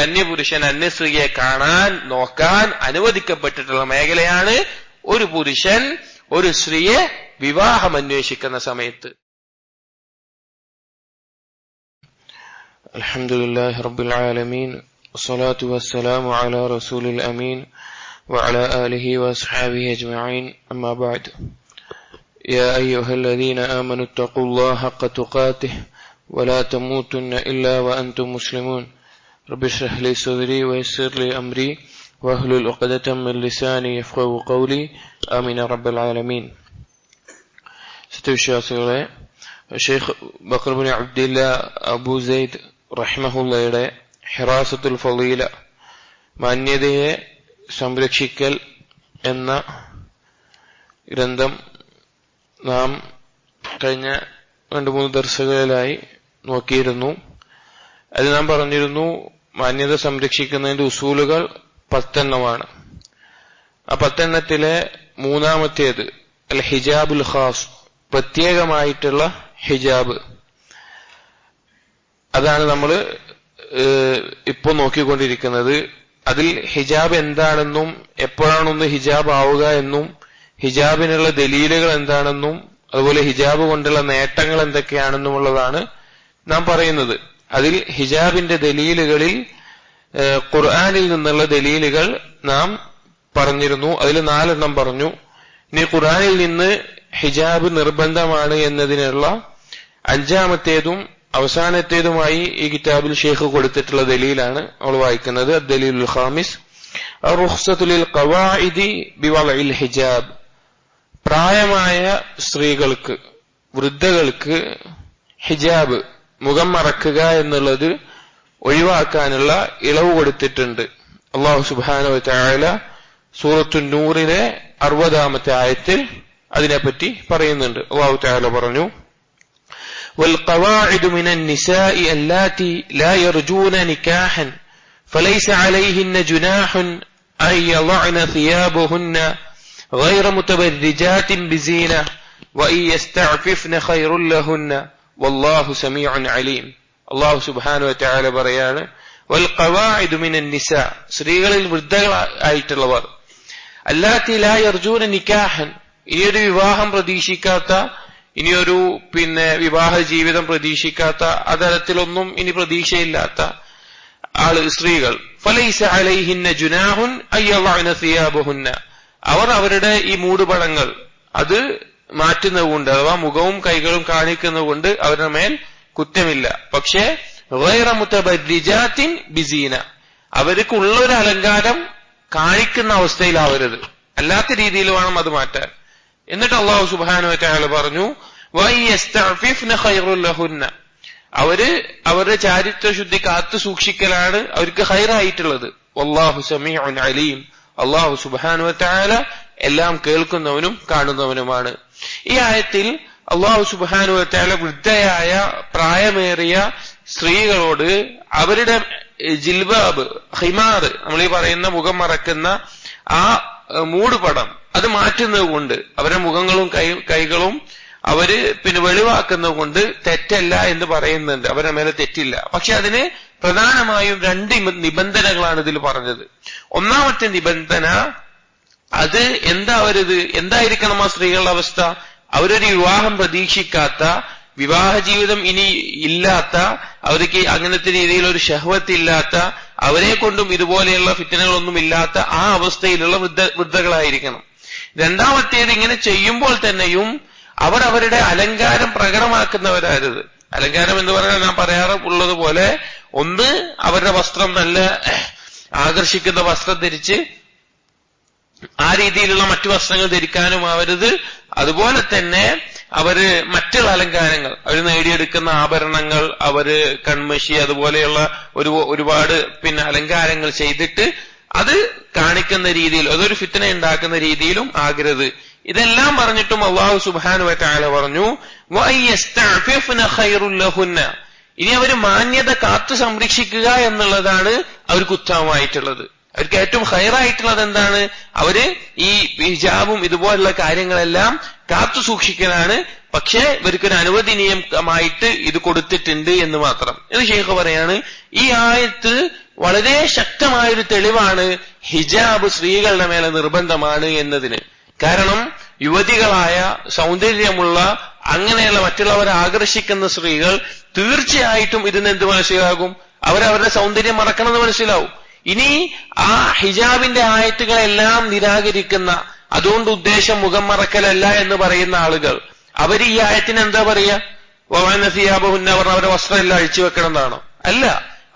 അന്യപുരുഷൻ അന്യസ്ത്രീയെ കാണാൻ നോക്കാൻ അനുവദിക്കപ്പെട്ടിട്ടുള്ള മേഖലയാണ് ഒരു പുരുഷൻ ഒരു സ്ത്രീയെ വിവാഹം അന്വേഷിക്കുന്ന സമയത്ത്. അൽഹംദുലില്ലാഹി റബ്ബിൽ ആലമീൻ വസ്സലാത്തു വസ്സലാമു അലാ റസൂലിൽ അമീൻ വഅലാ ആലിഹി വഅസ്ഹാബിഹി അജ്മഈൻ. അമ്മാ ബഅദ്. യാ അയ്യുഹല്ലദീന ആമനൂ തഖുല്ലാഹ ഹഖ്ക തുഖാതിഹി വലാ തമൂതുന്ന ഇല്ലാ വഅൻതും മുസ്ലിമൂൻ. റബ്ബി ഇശ്റഹ് ലി സദ്രി വയസ്സിർ ലി അംരി വഹ്ലുൽ ഉഖ്ദതം മിൻ ലിസാനി യഫ്ഖഹു ഖൗലി. ആമീൻ റബ്ബൽ ആലമീൻ. സത്യവിശ്വാസികളെ, ഷെയ്ഖ് ബക്കർ ബിൻ അബ്ദില്ല അബൂ സെയ്ദ് റഹിമഹുള്ളയുടെ ഹിറാസത്തുൽ ഫളീല, മാന്യതയെ സംരക്ഷിക്കൽ എന്ന ഗ്രന്ഥം നാം കഴിഞ്ഞ 2-3 ദർസുകളിലായി നോക്കിയിരുന്നു. അത് നാം പറഞ്ഞിരുന്നു, മാന്യത സംരക്ഷിക്കുന്നതിന്റെ ഉസൂലുകൾ 10 ആ 10 മൂന്നാമത്തേത് അൽ ഹിജാബുൽ ഖാസ്, പ്രത്യേകമായിട്ടുള്ള ഹിജാബ്. അതാണ് നമ്മൾ ഇപ്പോൾ നോക്കിക്കൊണ്ടിരിക്കുന്നത്. അതിൽ ഹിജാബ് എന്താണെന്നും എപ്പോഴാണൊന്ന് ഹിജാബ് ആവുക എന്നും ഹിജാബിനുള്ള ദലീലുകൾ എന്താണെന്നും അതുപോലെ ഹിജാബ് കൊണ്ടുള്ള നേട്ടങ്ങൾ എന്തൊക്കെയാണെന്നുമുള്ളതാണ് നാം പറയുന്നത്. അതിൽ ഹിജാബിന്റെ ദലീലുകളിൽ ഖുർആനിൽ നിന്നുള്ള ദലീലുകൾ നാം പറഞ്ഞിരുന്നു. അതിൽ 4 പറഞ്ഞു. ഇനി ഖുർആനിൽ നിന്ന് ഹിജാബ് നിർബന്ധമാണ് എന്നതിനുള്ള 5ാമത്തേതും അവസാനത്തേതുമായി ഈ കിതാബിൽ ഷെയ്ഖ് കൊടുത്തിട്ടുള്ള ദലീലാണ് നമ്മൾ വായിക്കുന്നത്. ദലീലുൽ ഖാമിസ് റുഖ്സത്തു ലിൽ ഖവാഇദി ബിവളഇൽ ഹിജാബ്. പ്രായമായ സ്ത്രീകൾക്ക്, വൃദ്ധകൾക്ക് ഹിജാബ്, മുഖം മറക്കുക എന്നുള്ളത് ഒഴിവാക്കാനുള്ള ഇളവ് കൊടുത്തിട്ടുണ്ട്. അല്ലാഹു സുബ്ഹാനഹു വ തആല സൂറത്തുൻ നൂറിലെ 60ാമത്തെ ആയത്തിൽ അതിനെപ്പറ്റി പറയുന്നുണ്ട്. അല്ലാഹു തആല പറഞ്ഞു, والقواعد من النساء اللاتي لا يرجون نكاحا فليس عليهن جناح أن يضعن ثيابهن غير متبرجات بزينة وإن يستعففن خير لهن والله سميع عليم. الله سبحانه وتعالى പറയാണ്, والقواعد من النساء, സ്ത്രീകളിൽ വൃദ്ധകളായിട്ടുള്ളവർ, അല്ലാത്തി ലാ യർജൂന നിക്കാഹൻ, ഇനിയൊരു വിവാഹം പ്രതീക്ഷിക്കാത്ത, ഇനിയൊരു വിവാഹ ജീവിതം പ്രതീക്ഷിക്കാത്ത, അതരത്തിലൊന്നും ഇനി പ്രതീക്ഷയില്ലാത്ത സ്ത്രീകൾ, ഫലൈസ അലൈഹിന്ന ജുനാഹുൻ അയ്യളഅന സിയാബഹുന്ന, അവർ അവരുടെ ഈ മൂടുപടങ്ങൾ അത് മാറ്റുന്നതുകൊണ്ട്, അഥവാ മുഖവും കൈകളും കാണിക്കുന്നതുകൊണ്ട് അവരുടെ മേൽ കുറ്റമില്ല. പക്ഷേ ഗൈറ മുതബർരിജാത്തിൻ ബിസീന, അവർക്കുള്ള ഒരു അലങ്കാരം കാണിക്കുന്ന അവസ്ഥയിലാവരുത്, അല്ലാത്ത രീതിയിൽ വേണം അത് മാറ്റാൻ. എന്നിട്ട് അല്ലാഹു സുബ്ഹാനഹു വ തആല പറഞ്ഞു, വയസ്തഅഫിഫ്ന ഖൈറുൽ ലഹുന്ന, അവരുടെ ചാരിത്രശുദ്ധി കാത്തു സൂക്ഷിക്കലാണ് അവർക്ക് ഖൈറായിട്ടുള്ളത്. വല്ലാഹു സമീഉൻ അലീം, അല്ലാഹു സുബ്ഹാനഹു വ തആല എല്ലാം കേൾക്കുന്നവനും കാണുന്നവനുമാണ്. ഈ ആയത്തിൽ അല്ലാഹു സുബ്ഹാനഹു വ തആല വൃദ്ധയായ പ്രായമേറിയ സ്ത്രീകളോട് അവരുടെ ജിൽബാബ്, ഹിമാർ, നമ്മൾ ഈ പറയുന്ന മുഖം മറക്കുന്ന ആ മൂടുപടം അത് മാറ്റുന്നത് കൊണ്ട്, അവരുടെ മുഖങ്ങളും കൈകളും അവര് വെളിവാക്കുന്നത് കൊണ്ട് തെറ്റല്ല എന്ന് പറയുന്നുണ്ട്. അവരുടെ മേലെ തെറ്റില്ല. പക്ഷെ അതിന് പ്രധാനമായും 2 നിബന്ധനകളാണ് ഇതിൽ പറഞ്ഞത്. ഒന്നാമത്തെ നിബന്ധന, അത് എന്തായിരിക്കണം ആ സ്ത്രീകളുടെ അവസ്ഥ? അവരൊരു വിവാഹം പ്രതീക്ഷിക്കാത്ത, വിവാഹ ജീവിതം ഇനി ഇല്ലാത്ത, അവർക്ക് അങ്ങനത്തെ രീതിയിൽ ഒരു ശഹ്വത്ത് ഇല്ലാത്ത, അവരെ കൊണ്ടും ഇതുപോലെയുള്ള ഫിത്നകളൊന്നും ഇല്ലാത്ത ആ അവസ്ഥയിലുള്ള വൃദ്ധകളായിരിക്കണം. രണ്ടാമത്തേത്, ഇങ്ങനെ ചെയ്യുമ്പോൾ തന്നെയും അവർ അവരുടെ അലങ്കാരം പ്രകടമാക്കുന്നവരാകരുത്. അലങ്കാരം എന്ന് പറഞ്ഞാൽ ഞാൻ പറയാറുള്ളത് പോലെ, ഒന്ന് അവരുടെ വസ്ത്രം നല്ല ആകർഷിക്കുന്ന വസ്ത്രം ധരിച്ച് ആ രീതിയിലുള്ള മറ്റു വസ്ത്രങ്ങൾ ധരിക്കാനും ആവരുത്. അതുപോലെ തന്നെ അവര് മറ്റുള്ള അലങ്കാരങ്ങൾ, അവർ നേടിയെടുക്കുന്ന ആഭരണങ്ങൾ, അവര് കൺമഷി, അതുപോലെയുള്ള ഒരുപാട് അലങ്കാരങ്ങൾ ചെയ്തിട്ട് അത് കാണിക്കുന്ന രീതിയിൽ, അതൊരു ഫിത്ന ഉണ്ടാക്കുന്ന രീതിയിലും ആകരുത്. ഇതെല്ലാം പറഞ്ഞിട്ടും അല്ലാഹു സുബ്ഹാനഹു വ തആല പറഞ്ഞു, വയസ്തഅഫിഫ്ന ഖൈറുൽ ലഹുന്ന, ഇനി അവര് മാന്യത കാത്തു സംരക്ഷിക്കുക എന്നുള്ളതാണ് അവർക്ക് ഉത്തമമായിട്ടുള്ളത്. അവർക്ക് ഏറ്റവും ഖൈറായിട്ടുള്ളത് എന്താണ്? അവര് ഈ ഹിജാബും ഇതുപോലുള്ള കാര്യങ്ങളെല്ലാം കാത്തു സൂക്ഷിക്കലാണ്. പക്ഷെ ഇവർക്കൊരു അനുവദനീയമായിട്ട് ഇത് കൊടുത്തിട്ടുണ്ട് എന്ന് മാത്രം. എന്ന് ശൈഖ് പറയാണ്, ഈ ആയത്ത് വളരെ ശക്തമായൊരു തെളിവാണ് ഹിജാബ് സ്ത്രീകളുടെ മേലെ നിർബന്ധമാണ് എന്നതിന്. കാരണം യുവതികളായ സൗന്ദര്യമുള്ള അങ്ങനെയുള്ള മറ്റുള്ളവരെ ആകർഷിക്കുന്ന സ്ത്രീകൾ തീർച്ചയായിട്ടും ഇതിന് എന്ത് മനസ്സിലാകും? അവരവരുടെ സൗന്ദര്യം മറക്കണമെന്ന് മനസ്സിലാവും. ഇനി ആ ഹിജാബിന്റെ ആയത്തുകളെല്ലാം നിരാകരിക്കുന്ന, അതുകൊണ്ട് ഉദ്ദേശം മുഖം മറക്കലല്ല എന്ന് പറയുന്ന ആളുകൾ, അവർ ഈ ആയത്തിന് എന്താ പറയാ? വനസിയാബുന്ന പറഞ്ഞ അവരുടെ വസ്ത്രമെല്ലാം അഴിച്ചു വെക്കണം എന്നാണോ? അല്ല,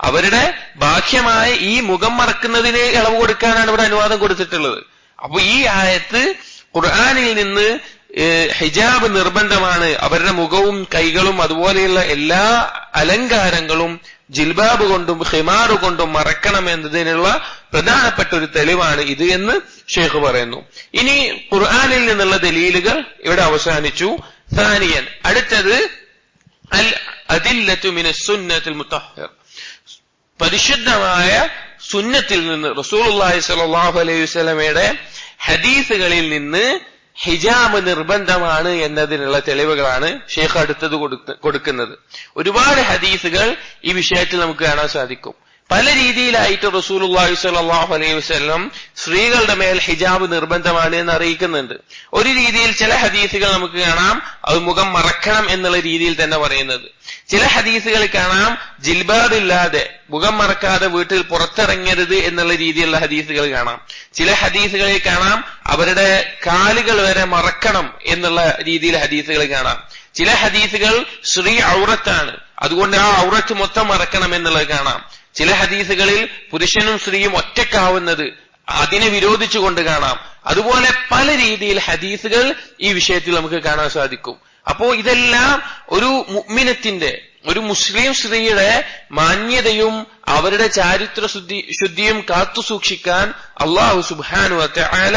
അവരുടെ ബാഹ്യമായ ഈ മുഖം മറക്കുന്നതിന് ഇളവ് കൊടുക്കാനാണ് ഇവിടെ അനുവാദം കൊടുത്തിട്ടുള്ളത്. അപ്പൊ ഈ ആയത്ത് ഖുർആനിൽ നിന്ന് ഹിജാബ് നിർബന്ധമാണ്, അവരുടെ മുഖവും കൈകളും അതുപോലെയുള്ള എല്ലാ അലങ്കാരങ്ങളും ജിൽബാബ് കൊണ്ടും ഹിമാറ് കൊണ്ടും മറക്കണം എന്നതിനുള്ള പ്രധാനപ്പെട്ട ഒരു തെളിവാണ് ഇത് എന്ന് ഷെയ്ഖ് പറയുന്നു. ഇനി ഖുർആനിൽ നിന്നുള്ള ദലീലുകൾ ഇവിടെ അവസാനിച്ചു. സാനിയൻ, അടുത്തത് അൽ അദില്ലത്തു മിനസ് സുന്നത്തുൽ മുത്തഹ്ഹർ, പരിശുദ്ധമായ സുന്നത്തിൽ നിന്ന് റസൂലുള്ളാഹി സ്വല്ലല്ലാഹു അലൈഹി വസല്ലമയുടെ ഹദീസുകളിൽ നിന്ന് ഹിജാബ് നിർബന്ധമാണ് എന്നതിനുള്ള തെളിവുകളാണ് ഷെയ്ഖ് അടുത്തത് കൊടുക്കുന്നത്. ഒരുപാട് ഹദീസുകൾ ഈ വിഷയത്തിൽ നമുക്ക് കാണാൻ സാധിക്കും. പല രീതിയിലായിട്ട് റസൂലുള്ളാഹി സ്വല്ലല്ലാഹു അലൈഹി വസല്ലം സ്ത്രീകളുടെ മേൽ ഹിജാബ് നിർബന്ധമാണ് എന്ന് അറിയിക്കുന്നുണ്ട്. ഒരു രീതിയിൽ ചില ഹദീസുകൾ നമുക്ക് കാണാം അത് മുഖം മറക്കണം എന്നുള്ള രീതിയിൽ തന്നെ പറയുന്നത്. ചില ഹദീസുകൾ കാണാം ജിൽബാബ് ഇല്ലാതെ മുഖം മറക്കാതെ വീട്ടിൽ പുറത്തിറങ്ങരുത് എന്നുള്ള രീതിയിലുള്ള ഹദീസുകൾ കാണാം. ചില ഹദീസുകളിൽ കാണാം അവരുടെ കാലുകൾ വരെ മറക്കണം എന്നുള്ള രീതിയിൽ ഹദീസുകൾ കാണാം. ചില ഹദീസുകൾ സ്ത്രീ ഔറത്താണ്, അതുകൊണ്ട് ആ ഔറത്ത് മൊത്തം മറക്കണം എന്നുള്ളത് കാണാം. ചില ഹദീസുകളിൽ പുരുഷനും സ്ത്രീയും ഒറ്റക്കാവുന്നത് അതിനെ വിരോധിച്ചുകൊണ്ട് കാണാം. അതുപോലെ പല രീതിയിൽ ഹദീസുകൾ ഈ വിഷയത്തിൽ നമുക്ക് കാണാൻ സാധിക്കും. അപ്പോ ഇതെല്ലാം ഒരു മുഅ്മിനത്തിന്റെ, ഒരു മുസ്ലിം സ്ത്രീയുടെ മാന്യതയും അവരുടെ ചാരിത്ര ശുദ്ധിയും കാത്തു സൂക്ഷിക്കാൻ അല്ലാഹു സുബ്ഹാനഹു വ തആല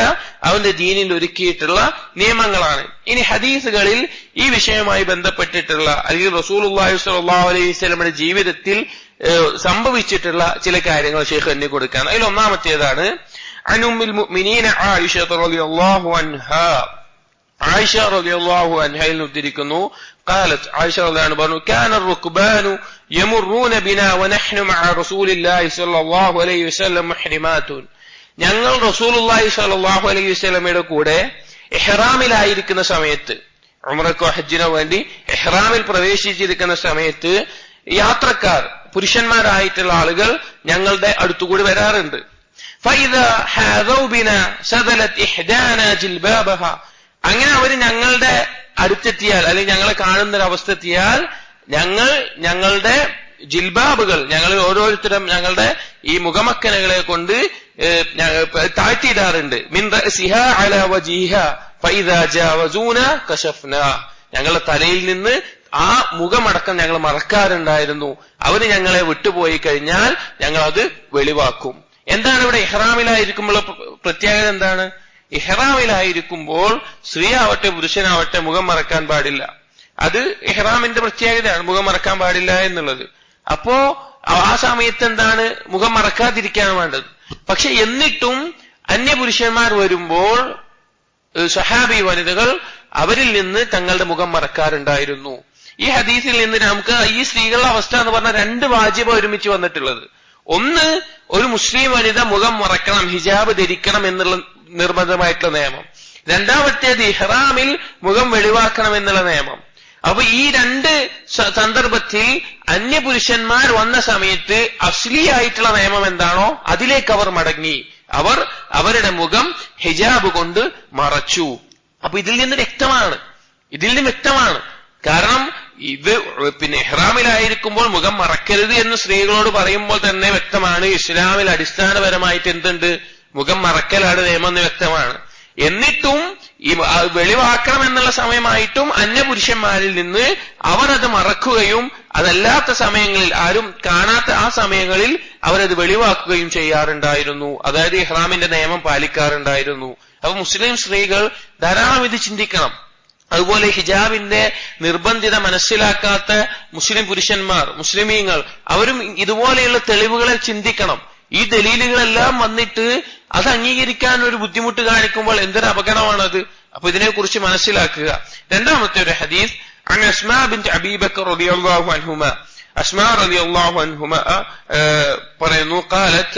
അവന്റെ ദീനിൽ ഒരുക്കിയിട്ടുള്ള നിയമങ്ങളാണ്. ഇനി ഹദീസുകളിൽ ഈ വിഷയവുമായി ബന്ധപ്പെട്ടിട്ടുള്ള അല്ലെങ്കിൽ റസൂലുള്ളാഹി സ്വല്ലല്ലാഹു അലൈഹി വസല്ലമയുടെ ജീവിതത്തിൽ സംഭവിച്ചിട്ടുള്ള ചില കാര്യങ്ങൾ ഷെയ്ഖ് എണ്ണി കൊടുക്കാൻ. അതിൽ ഒന്നാമത്തേതാണ് അൻ ഉമ്മുൽ മുഅ്മിനീന ആയിഷ റളിയല്ലാഹു അൻഹാ, ആയിഷ റളിയല്ലാഹു അൻഹയിൽ ഉദ്ധരിക്കുന്നു, قالت عائشة رضي الله عنها പറഞ്ഞു كان الركبان يمرون بنا ونحن مع رسول الله صلى الله عليه وسلم محرمات, ഞങ്ങൾ റസൂലുള്ളാഹി സ്വല്ലല്ലാഹു അലൈഹി വസല്ലമയുടെ കൂടെ ഇഹ്റാമിലായിരിക്കുന്ന സമയത്ത്, ഉംറക്കോ ഹജ്ജിനോ വേണ്ടി ഇഹ്റാമിൽ പ്രവേശിച്ചിരിക്കുന്ന സമയത്ത് യാത്രക്കാർ പുരുഷന്മാരായിട്ടുള്ള ആളുകൾ ഞങ്ങളുടെ അടുത്തുകൂടി വരാറുണ്ട്. فإذا حاذوا بنا سدلت إحدانا جلبابها, അങ്ങനെ അവർ ഞങ്ങളുടെ അടുത്തെത്തിയാൽ അല്ലെങ്കിൽ ഞങ്ങളെ കാണുന്നൊരവസ്ഥ എത്തിയാൽ ഞങ്ങളുടെ ജിൽബാബുകൾ, ഞങ്ങൾ ഓരോരുത്തരും ഞങ്ങളുടെ ഈ മുഖമക്കനകളെ കൊണ്ട് താഴ്ത്തിയിടാറുണ്ട്. മിൻ റഅസിഹാ അലാ വജിഹാ ഫഇദാ ജാവസൂന കശഫ്നാ, ഞങ്ങളുടെ തലയിൽ നിന്ന് ആ മുഖമടക്കം ഞങ്ങൾ മറക്കാറുണ്ടായിരുന്നു. അവര് ഞങ്ങളെ വിട്ടുപോയി കഴിഞ്ഞാൽ ഞങ്ങൾ അത് വെളിവാക്കും. എന്താണ് ഇവിടെ ഇഹ്റാമിലായിരിക്കുമ്പോൾ പ്രത്യേകത എന്താണ്? ഇഹ്റാമിലായിരിക്കുമ്പോൾ സ്ത്രീ ആവട്ടെ പുരുഷനാവട്ടെ മുഖം മറക്കാൻ പാടില്ല. അത് ഇഹ്റാമിന്റെ പ്രത്യേകതയാണ്, മുഖം മറക്കാൻ പാടില്ല എന്നുള്ളത്. അപ്പോ ആ സമയത്ത് എന്താണ്, മുഖം മറക്കാതിരിക്കാൻ വേണ്ടത്. പക്ഷെ എന്നിട്ടും അന്യപുരുഷന്മാർ വരുമ്പോൾ സഹാബി വനിതകൾ അവരിൽ നിന്ന് തങ്ങളുടെ മുഖം മറക്കാറുണ്ടായിരുന്നു. ഈ ഹദീസിൽ നിന്ന് നമുക്ക് ഈ സ്ത്രീകളുടെ അവസ്ഥ എന്ന് പറഞ്ഞാൽ രണ്ട് വാജിബ ഒരുമിച്ച് വന്നിട്ടുള്ളത്. ഒന്ന്, ഒരു മുസ്ലിം വനിത മുഖം മറക്കണം, ഹിജാബ് ധരിക്കണം എന്നുള്ള നിർബന്ധമായിട്ടുള്ള നിയമം. രണ്ടാമത്തേത് ഇഹ്റാമിൽ മുഖം വെളിവാക്കണം എന്നുള്ള നിയമം. അപ്പൊ ഈ രണ്ട് സന്ദർഭത്തിൽ അന്യപുരുഷന്മാർ വന്ന സമയത്ത് അസ്ലിയായിട്ടുള്ള നിയമം എന്താണോ അതിലേക്ക് അവർ മടങ്ങി, അവർ അവരുടെ മുഖം ഹിജാബ് കൊണ്ട് മറച്ചു. അപ്പൊ ഇതിൽ നിന്ന് വ്യക്തമാണ്. കാരണം ഇത് ഇഹ്റാമിലായിരിക്കുമ്പോൾ മുഖം മറക്കരുത് എന്ന് സ്ത്രീകളോട് പറയുമ്പോൾ തന്നെ വ്യക്തമാണ് ഇസ്ലാമിൽ അടിസ്ഥാനപരമായിട്ട് എന്തുണ്ട്, മുഖം മറക്കലാണ് നിയമം എന്ന് വ്യക്തമാണ്. എന്നിട്ടും ഈ വെളിവാക്കണം എന്നുള്ള സമയമായിട്ടും അന്യപുരുഷന്മാരിൽ നിന്ന് അവർ അത് മറക്കുകയും അതല്ലാത്ത സമയങ്ങളിൽ ആരും കാണാത്ത ആ സമയങ്ങളിൽ അവരത് വെളിവാക്കുകയും ചെയ്യാറുണ്ടായിരുന്നു. അതായത് ഇഹ്റാമിന്റെ നിയമം പാലിക്കാറുണ്ടായിരുന്നു. അപ്പൊ മുസ്ലിം സ്ത്രീകൾ ധാരാളം ഇത് ചിന്തിക്കണം. അതുപോലെ ഹിജാബിന്റെ നിർബന്ധിത മനസ്സിലാക്കാത്ത മുസ്ലിം പുരുഷന്മാർ, മുസ്ലിമീങ്ങൾ, അവരും ഇതുപോലെയുള്ള തെളിവുകളെ ചിന്തിക്കണം. ഈ ദലീലുകളെല്ലാം വന്നിട്ട് അത് അംഗീകരിക്കാൻ ഒരു ബുദ്ധിമുട്ട് കാണിക്കുമ്പോൾ എന്തൊരു അപകടമാണത്. അപ്പൊ ഇതിനെക്കുറിച്ച് മനസ്സിലാക്കുക. രണ്ടാമത്തെ ഒരു ഹദീസ്, അൻ അസ്മാ ബിൻത് അബീ ബക്കർ റളിയല്ലാഹു അൻഹുമാ അസ്മാ റളിയല്ലാഹു അൻഹുമ പറയുന്നു قالت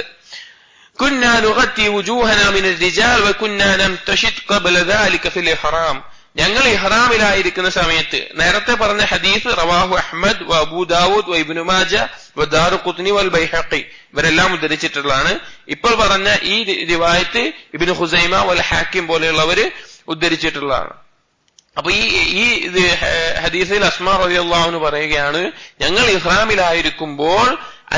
كنا نغطي وجوهنا من الرجال وكنا نمتشط قبل ذلك في الإحرام. ഞങ്ങൾ ഇഹ്റാമിലായിരിക്കുന്ന സമയത്ത് നേരത്തെ പറഞ്ഞ ഹദീസ് റവാഹു അഹ്മദ് വ അബൂ ദാവൂദ് വ ഇബ്നു മാജ വ ദാറുഖുത്നി വൽ ബൈഹഖി ഇവരെല്ലാം ഉദ്ധരിച്ചിട്ടുള്ളതാണ്. ഇപ്പോൾ പറഞ്ഞ ഈ റിവായത്ത് ഇബ്നു ഖുസൈമ വൽ ഹാക്കിം പോലെയുള്ളവര് ഉദ്ധരിച്ചിട്ടുള്ളതാണ്. അപ്പൊ ഈ ഹദീസിൽ അസ്മാ റളിയല്ലാഹു അൻഹ പറയുകയാണ്, ഞങ്ങൾ ഇഹ്റാമിലായിരിക്കുമ്പോൾ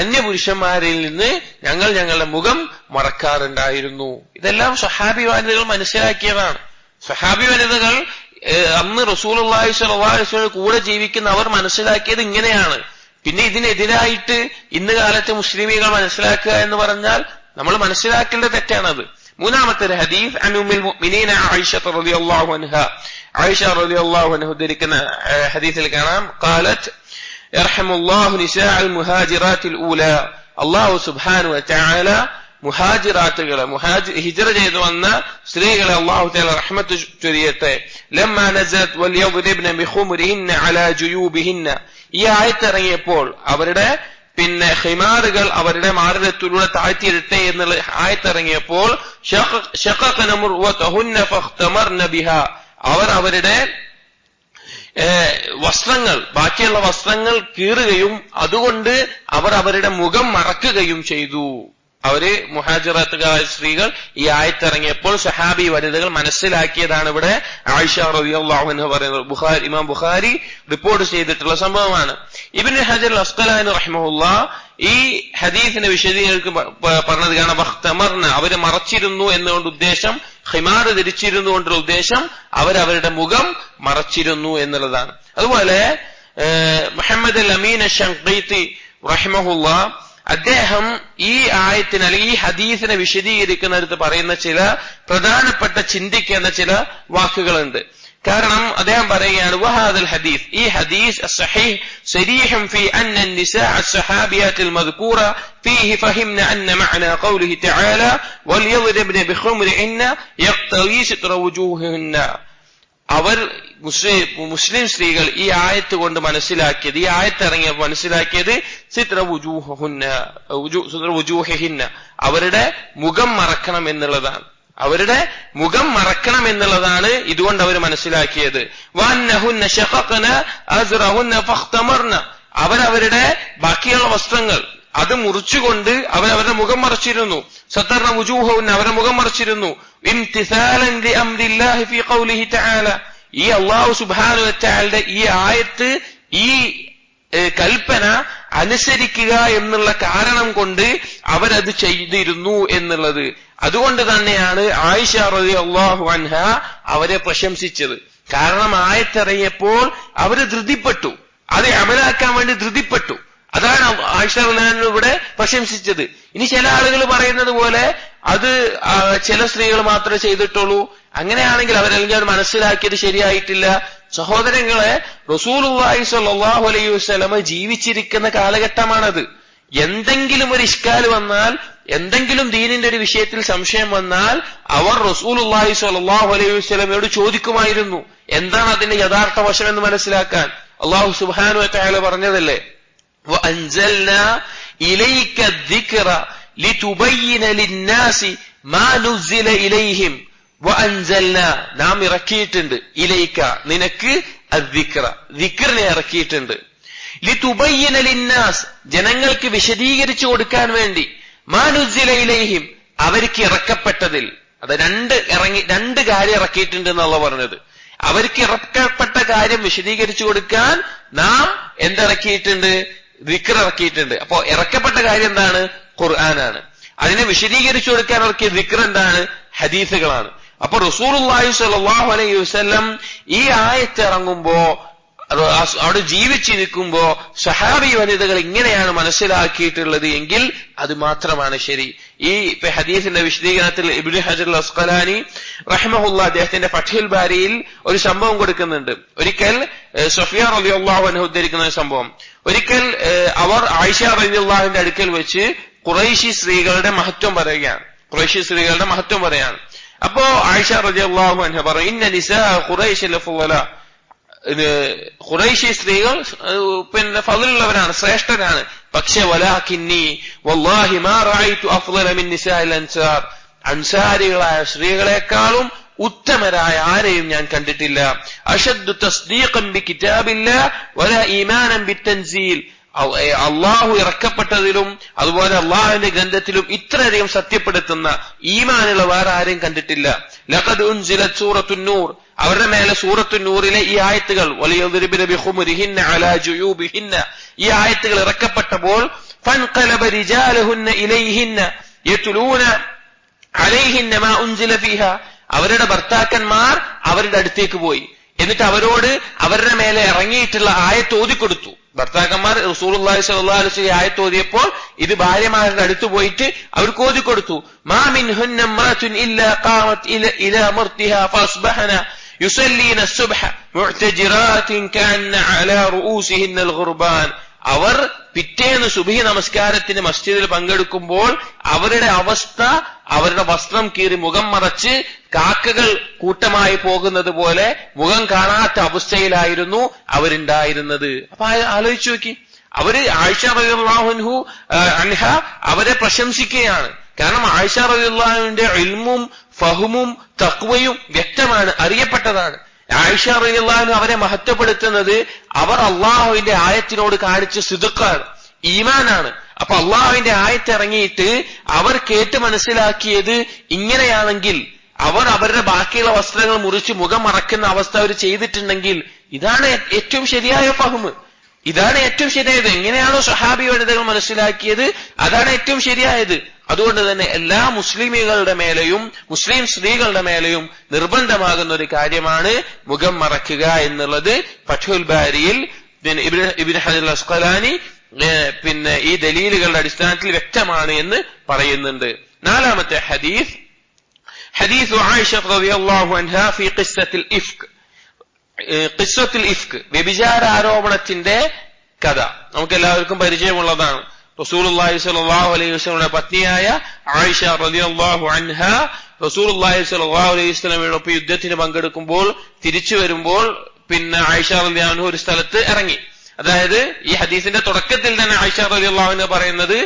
അന്യപുരുഷന്മാരിൽ നിന്ന് ഞങ്ങൾ ഞങ്ങളുടെ മുഖം മറക്കാറുണ്ടായിരുന്നു. ഇതെല്ലാം സ്വഹാബി വനിതകൾ മനസ്സിലാക്കിയതാണ്. സ്വഹാബി വനിതകൾ അന്ന് റസൂലുള്ളാഹി സ്വല്ലല്ലാഹു അലൈഹി വസല്ലം കൂടെ ജീവിക്കുന്ന അവർ മനസ്സിലാക്കിയത് ഇങ്ങനെയാണ്. പിന്നെ ഇതിനെതിരായിട്ട് ഇന്ന് കാലത്തെ മുസ്ലിമീകൾ മനസ്സിലാക്കുക എന്ന് പറഞ്ഞാൽ നമ്മൾ മനസ്സിലാക്കേണ്ട തെറ്റാണത്. മൂന്നാമത്തെ ഒരു ഹദീസ് അൻ ഉമ്മുൽ മുഅ്മിനീന ആയിഷ റളിയല്ലാഹു അൻഹ, ആയിഷ റളിയല്ലാഹു അൻഹ ഉദ്ധരിക്കുന്ന ഹദീസിൽ കാണാം ഖാലത്ത് യർഹമുല്ലാഹു നിസാഅൽ മുഹാജിറാത്തിൽ ഊല, അല്ലാഹു സുബ്ഹാനഹു വ തആല മുഹാജിറാത്തുകളെ ഹിജ്റ ചെയ്തു വന്ന സ്ത്രീകളെ അല്ലാഹു തആല റഹ്മത്ത് ചൊരിയട്ടെ. ലമ്മാ നസലത് വൽയദ്രിബ്ന ബിഖുമുരിഹിന്ന അലാ ജുയൂബിഹിന്ന, ഈ ആയത്ത് ഇറങ്ങിയപ്പോൾ അവരുടെ ഹിമാറുകൾ അവരുടെ മാറിടത്തിലൂടെ താഴ്ത്തിയിരട്ടെ എന്നുള്ള ആയത്ത് ഇറങ്ങിയപ്പോൾ ശഖഖന മുർവതഹുന്ന ഫഖ്തമർന ബിഹാ, അവർ അവരുടെ വസ്ത്രങ്ങൾ ബാക്കിയുള്ള വസ്ത്രങ്ങൾ കീറുകയും അതുകൊണ്ട് അവർ അവരുടെ മുഖം മറക്കുകയും ചെയ്തു. അവര് മുഹാജിറാത്തുകാരായ സ്ത്രീകൾ ഈ ആയത്തിറങ്ങിയപ്പോൾ സഹാബി വനിതകൾ മനസ്സിലാക്കിയതാണ് ഇവിടെ ആയിഷ റളിയല്ലാഹു അൻഹ പറയുന്നത്. ഇമാം ബുഖാരി റിപ്പോർട്ട് ചെയ്തിട്ടുള്ള സംഭവമാണ്. ഇബ്നു ഹജർ അസ്ഖലാനി റഹിമഹുല്ലാഹ് ഈ ഹദീസിന്റെ വിശദീകരിച്ച് പറഞ്ഞത് കാണാം, വഖ്തമർന, അവരെ മറച്ചിരുന്നു എന്നുകൊണ്ട് ഉദ്ദേശം ഖിമാർ ധരിച്ചിരുന്നു കൊണ്ടുള്ള ഉദ്ദേശം അവരവരുടെ മുഖം മറച്ചിരുന്നു എന്നുള്ളതാണ്. അതുപോലെ മുഹമ്മദ് അൽ അമീൻ അശ്ശൻഖീത്തി റഹിമഹുല്ലാഹ് അദ്ദേഹം ഈ ആയത്തിന് അല്ലെങ്കിൽ ഈ ഹദീസിനെ വിശദീകരിക്കുന്നിടത്ത് പറയുന്ന ചില പ്രധാനപ്പെട്ട ചിന്തിക്കേണ്ട ചില വാക്കുകളുണ്ട്. കാരണം അദ്ദേഹം പറയുകയാണ് വഹാദൽ ഹദീസ്, ഈ ഹദീസ് الصحيح صريح في أن النساء الصحابيات المذكورة فيه فهمنا أن معنى قوله تعالى وليضربن بخمرهن يقتضي ستر وجوههن. അവർ മുസ്ലിം സ്ത്രീകൾ ഈ ആയത്ത് കൊണ്ട് മനസ്സിലാക്കിയത്, ഈ ആയത്ത് ഇറങ്ങിയപ്പോൾ മനസ്സിലാക്കിയത് സിത്ര വുജൂഹിഹിന്ന, അവരുടെ മുഖം മറക്കണം എന്നുള്ളതാണ്. അവരുടെ മുഖം മറക്കണം എന്നുള്ളതാണ് ഇതുകൊണ്ട് അവർ മനസ്സിലാക്കിയത്. വഅന്നഹുന്ന ശഖഖന അസ്റഹുന്ന ഫഖ്തമർന, അവരവരുടെ ബാക്കിയുള്ള വസ്ത്രങ്ങൾ അത് മുറിച്ചുകൊണ്ട് അവരവരുടെ മുഖം മറച്ചിരുന്നു. സതർന വുജൂഹുന്ന, അവരുടെ മുഖം മറച്ചിരുന്നു. ഇംതിസാലൻ ലിഅംരില്ലാഹി ഫീ ഖൗലിഹി തആല, ഈ അല്ലാഹു സുബ്ഹാനഹു വ തആലയുടെ ഈ ആയത്ത്, ഈ കൽപ്പന അനുസരിക്കുക എന്നുള്ള കാരണം കൊണ്ട് അവരത് ചെയ്തിരുന്നു എന്നുള്ളത്. അതുകൊണ്ട് തന്നെയാണ് ആയിഷ റളിയല്ലാഹു അൻഹ അവരെ പ്രശംസിച്ചത്. കാരണം ആയത്തിറങ്ങിയപ്പോൾ അവര് ധൃതിപ്പെട്ടു, അത് അമലാക്കാൻ വേണ്ടി ധൃതിപ്പെട്ടു. അതാണ് ആയിഷ റളിയല്ലാഹു അൻഹ ഇവിടെ പ്രശംസിച്ചത്. ഇനി ചില ആളുകൾ പറയുന്നത് പോലെ അത് ചില സ്ത്രീകൾ മാത്രമേ ചെയ്തിട്ടുള്ളൂ, അങ്ങനെയാണെങ്കിൽ അവരെല്ലാം മനസ്സിലാക്കിയത് ശരിയായിട്ടില്ല. സഹോദരങ്ങളെ, റസൂലുള്ളാഹി സ്വല്ലല്ലാഹു അലൈഹി വസല്ലം ജീവിച്ചിരിക്കുന്ന കാലഘട്ടമാണത്. എന്തെങ്കിലും ഒരു ഇഷ്കാൽ വന്നാൽ, എന്തെങ്കിലും ദീനിന്റെ ഒരു വിഷയത്തിൽ സംശയം വന്നാൽ അവർ റസൂലുള്ളാഹി സ്വല്ലല്ലാഹു അലൈഹി വസല്ലമയോട് ചോദിക്കുമായിരുന്നു, എന്താണ് അതിന്റെ യഥാർത്ഥ വശം എന്ന് മനസ്സിലാക്കാൻ. അല്ലാഹു സുബ്ഹാനഹു വ തആല പറഞ്ഞതല്ലേ, വഅൻസൽനാ ഇലൈക الذിക്റ ലിതുബയ്യിന ലിന്നാസി മാ നുസില ഇലൈഹിം വഅൻസൽനാ, നാം ഇറക്കിയിട്ടുണ്ട്, ഇലൈക നിനക്ക് الذിക്റ, ദിക്റിനെ ഇറക്കിയിട്ടുണ്ട്. ലിതുബയ്യിന ലിന്നാസ്, ജനങ്ങൾക്ക് വിശദീകരിച്ചു കൊടുക്കാൻ വേണ്ടി. മാ നുസില ഇലൈഹിം, അവർക്ക് ഇറക്കപ്പെട്ടതിൽ. അത് രണ്ട് കാര്യം ഇറക്കിയിട്ടുണ്ട് എന്നുള്ള പറഞ്ഞത്. അവർക്ക് ഇറക്കപ്പെട്ട കാര്യം വിശദീകരിച്ചു കൊടുക്കാൻ നാം എന്തിറക്കിയിട്ടുണ്ട്? ദിക്ർ ഇറക്കിയിട്ടുണ്ട്. അപ്പോ ഇറക്കപ്പെട്ട കാര്യം എന്താണ്? ഖുർആനാണ്. അതിനെ വിശദീകരിച്ചു കൊടുക്കാൻ ഇറക്കിയ ദിക്ർ എന്താണ്? ഹദീസുകളാണ്. അപ്പൊ റസൂലുള്ളാഹി സ്വല്ലല്ലാഹു അലൈഹി വസല്ലം ഈ ആയത്ത് ഇറങ്ങുമ്പോ, അവിടെ ജീവിച്ചിരിക്കുമ്പോ സഹാബി വനിതകൾ ഇങ്ങനെയാണ് മനസ്സിലാക്കിയിട്ടുള്ളത് എങ്കിൽ അത് മാത്രമാണ് ശരി. ഈ ഹദീസിന്റെ വിശദീകരണത്തിൽ ഇബ്നു ഹജർ അസ്ഖലാനി റഹിമഹുല്ലാഹ് അദ്ദേഹത്തിന്റെ ഫത്ഹുൽ ബാരിയിൽ ഒരു സംഭവം കൊടുക്കുന്നുണ്ട്. ഒരിക്കൽ സഫിയ റളിയല്ലാഹു അൻഹ ഉദ്ധരിക്കുന്ന ഒരു സംഭവം. ഒരിക്കൽ അവർ ആയിഷ റളിയല്ലാഹുവിന്റെ അടുക്കൽ വെച്ച് ഖുറൈശി സ്ത്രീകളുടെ മഹത്വം പറയുകയാണ്. അപ്പോ ആയിഷ റളിയല്ലാഹു അൻഹ പറയും, ഇന്ന നിസാ ഖുറൈശ ലഫള, ഖുറൈശി സ്ത്രീകൾ പിന്നെ ഫളിലുള്ളവരാണ്, ശ്രേഷ്ഠരാണ്. പക്ഷെ വലാകിന്നി വല്ലാഹി മാ റഅയ്തു അഫ്ളല മിൻ നിസാഇൽ അൻസാർ, അൻസാരികളായ സ്ത്രീകളെക്കാളും ഉത്തമരായ ആരെയും ഞാൻ കണ്ടിട്ടില്ല. അശദ്ദു തസ്ദീഖൻ ബി കിതാബില്ലാഹ് വലാ ഈമാനൻ ബിത്തൻസീൽ, അള്ളാഹു ഇറക്കപ്പെട്ടതിലും അതുപോലെ അള്ളാഹുവിന്റെ ഗ്രന്ഥത്തിലും ഇത്രയധികം സത്യപ്പെടുത്തുന്ന ഈമാനുള്ള വേറെ ആരെയും കണ്ടിട്ടില്ല. ലഖദ് ഉൻസിലത് സൂറത്തുൻ നൂർ, അവരുടെ മേലെ സൂറത്തുൻ നൂറിലെ ഈ ആയത്തുകൾ വലിയദ്രിബിന ബിഖുമുരിഹിന്ന അലാ ജുയൂബിഹിന്ന, ഈ ആയത്തുകൾ ഇറക്കപ്പെട്ടപ്പോൾ ഫൻഖലബ റിജാലഹുന്ന ഇലൈഹിന്ന യത്ലൂന അലൈഹിന്ന മാ ഉൻസില ഫീഹ, അവരുടെ ഭർത്താക്കന്മാർ അവരുടെ അടുത്തേക്ക് പോയി, എന്നിട്ട് അവരോട് അവരുടെ മേലെ ഇറങ്ങിയിട്ടുള്ള ആയത്ത് ഓതിക്കൊടുത്തു. ഭർത്താക്കന്മാർ റസൂലുള്ളാഹി സ്വല്ലല്ലാഹു അലൈഹി വസല്ലം ആയത്ത് ഓതിയപ്പോൾ ഇത് ഭാര്യമാരുടെ അടുത്ത് പോയിട്ട് അവർക്ക് ഓതിക്കൊടുത്തു. മാ മിൻഹുന്ന ഇംറഅത്തുൻ ഇല്ലാ ഖാമത് ഇലാ മർതിഹാ ഫഅസ്ബഹന യുസല്ലീന അസ്സുബ്ഹ മുഅ്തജിറാത്തിൻ കഅന്ന അലാ റൂസിഹിന്നൽ ഖുർബാൻ, അവർ പിറ്റേന്ന് സുബ്ഹി നമസ്കാരത്തിന് മസ്ജിദിൽ പങ്കെടുക്കുമ്പോൾ അവരുടെ അവസ്ഥ അവരുടെ വസ്ത്രം കീറി മുഖം മറച്ച് കാക്കകൾ കൂട്ടമായി പോകുന്നത് പോലെ മുഖം കാണാത്ത അവസ്ഥയിലായിരുന്നു അവരുണ്ടായിരുന്നത്. അപ്പൊ ആലോചിച്ചു നോക്കി, അവര് ആയിഷ റളിയല്ലാഹു അൻഹ അവരെ പ്രശംസിക്കുകയാണ്. കാരണം ആയിഷ റളിയല്ലാഹു അൻഹയുടെ ഇൽമും ഫഹ്മും തഖ്വയും വ്യക്തമാണ്, അറിയപ്പെട്ടതാണ്. ആയിഷ റളിയല്ലാഹു അൻഹ അവരെ മഹത്വപ്പെടുത്തുന്നത് അവർ അള്ളാഹുവിന്റെ ആയത്തിനോട് കാണിച്ച സിദ്ഖാണ്, ഈമാനാണ്. അപ്പൊ അള്ളാഹുവിന്റെ ആയത്ത് ഇറങ്ങിയിട്ട് അവർ കേട്ട് മനസ്സിലാക്കിയത് ഇങ്ങനെയാണെങ്കിൽ, അവർ അവരുടെ ബാക്കിയുള്ള വസ്ത്രങ്ങൾ മുറിച്ച് മുഖം മറക്കുന്ന അവസ്ഥ അവർ ചെയ്തിട്ടുണ്ടെങ്കിൽ ഇതാണ് ഏറ്റവും ശരിയായ ഫഹ്മ്, ഇതാണ് ഏറ്റവും ശരിയായത്. എങ്ങനെയാണോ സ്വഹാബി വനിതകൾ മനസ്സിലാക്കിയത് അതാണ് ഏറ്റവും ശരിയായത്. അതുകൊണ്ട് തന്നെ എല്ലാ മുസ്ലിമുകളുടെ മേലെയും മുസ്ലിം സ്ത്രീകളുടെ മേലെയും നിർബന്ധമാകുന്ന ഒരു കാര്യമാണ് മുഖം മറക്കുക എന്നുള്ളത്. ഫത്ഹുൽ ബാരിയിൽ ഇബ്നു ഹജർ അസ്ഖലാനി പിന്നെ ഈ ദലീലുകളുടെ അടിസ്ഥാനത്തിൽ വ്യക്തമാണ് എന്ന് പറയുന്നുണ്ട്. നാലാമത്തെ ഹദീസ്, ഹദീസ് ആയിഷ റളിയല്ലാഹു അൻഹാ ഫീ ഖിസ്സത്തുൽ ഇഫ്ക്, ഖിസ്സത്തുൽ ഇഫ്ക് വ്യഭിചാര ആരോപണത്തിന്റെ കഥ നമുക്ക് എല്ലാവർക്കും പരിചയമുള്ളതാണ്. റസൂലുള്ളാഹി സ്വല്ലല്ലാഹു അലൈഹി വസല്ലമയുടെ പത്നിയായ ആയിഷ റളിയല്ലാഹു അൻഹ റസൂലുള്ളാഹി സ്വല്ലല്ലാഹു അലൈഹി വസല്ലമയോടൊപ്പം യുദ്ധത്തിന് പങ്കെടുക്കുമ്പോൾ തിരിച്ചു വരുമ്പോൾ പിന്നെ ആയിഷ റളിയല്ലാഹു അൻഹ ഒരു സ്ഥലത്ത് ഇറങ്ങി. അതായത് ഈ ഹദീസിന്റെ തുടക്കത്തിൽ തന്നെ ആയിഷ റളിയല്ലാഹു അൻഹ പറയുന്നത്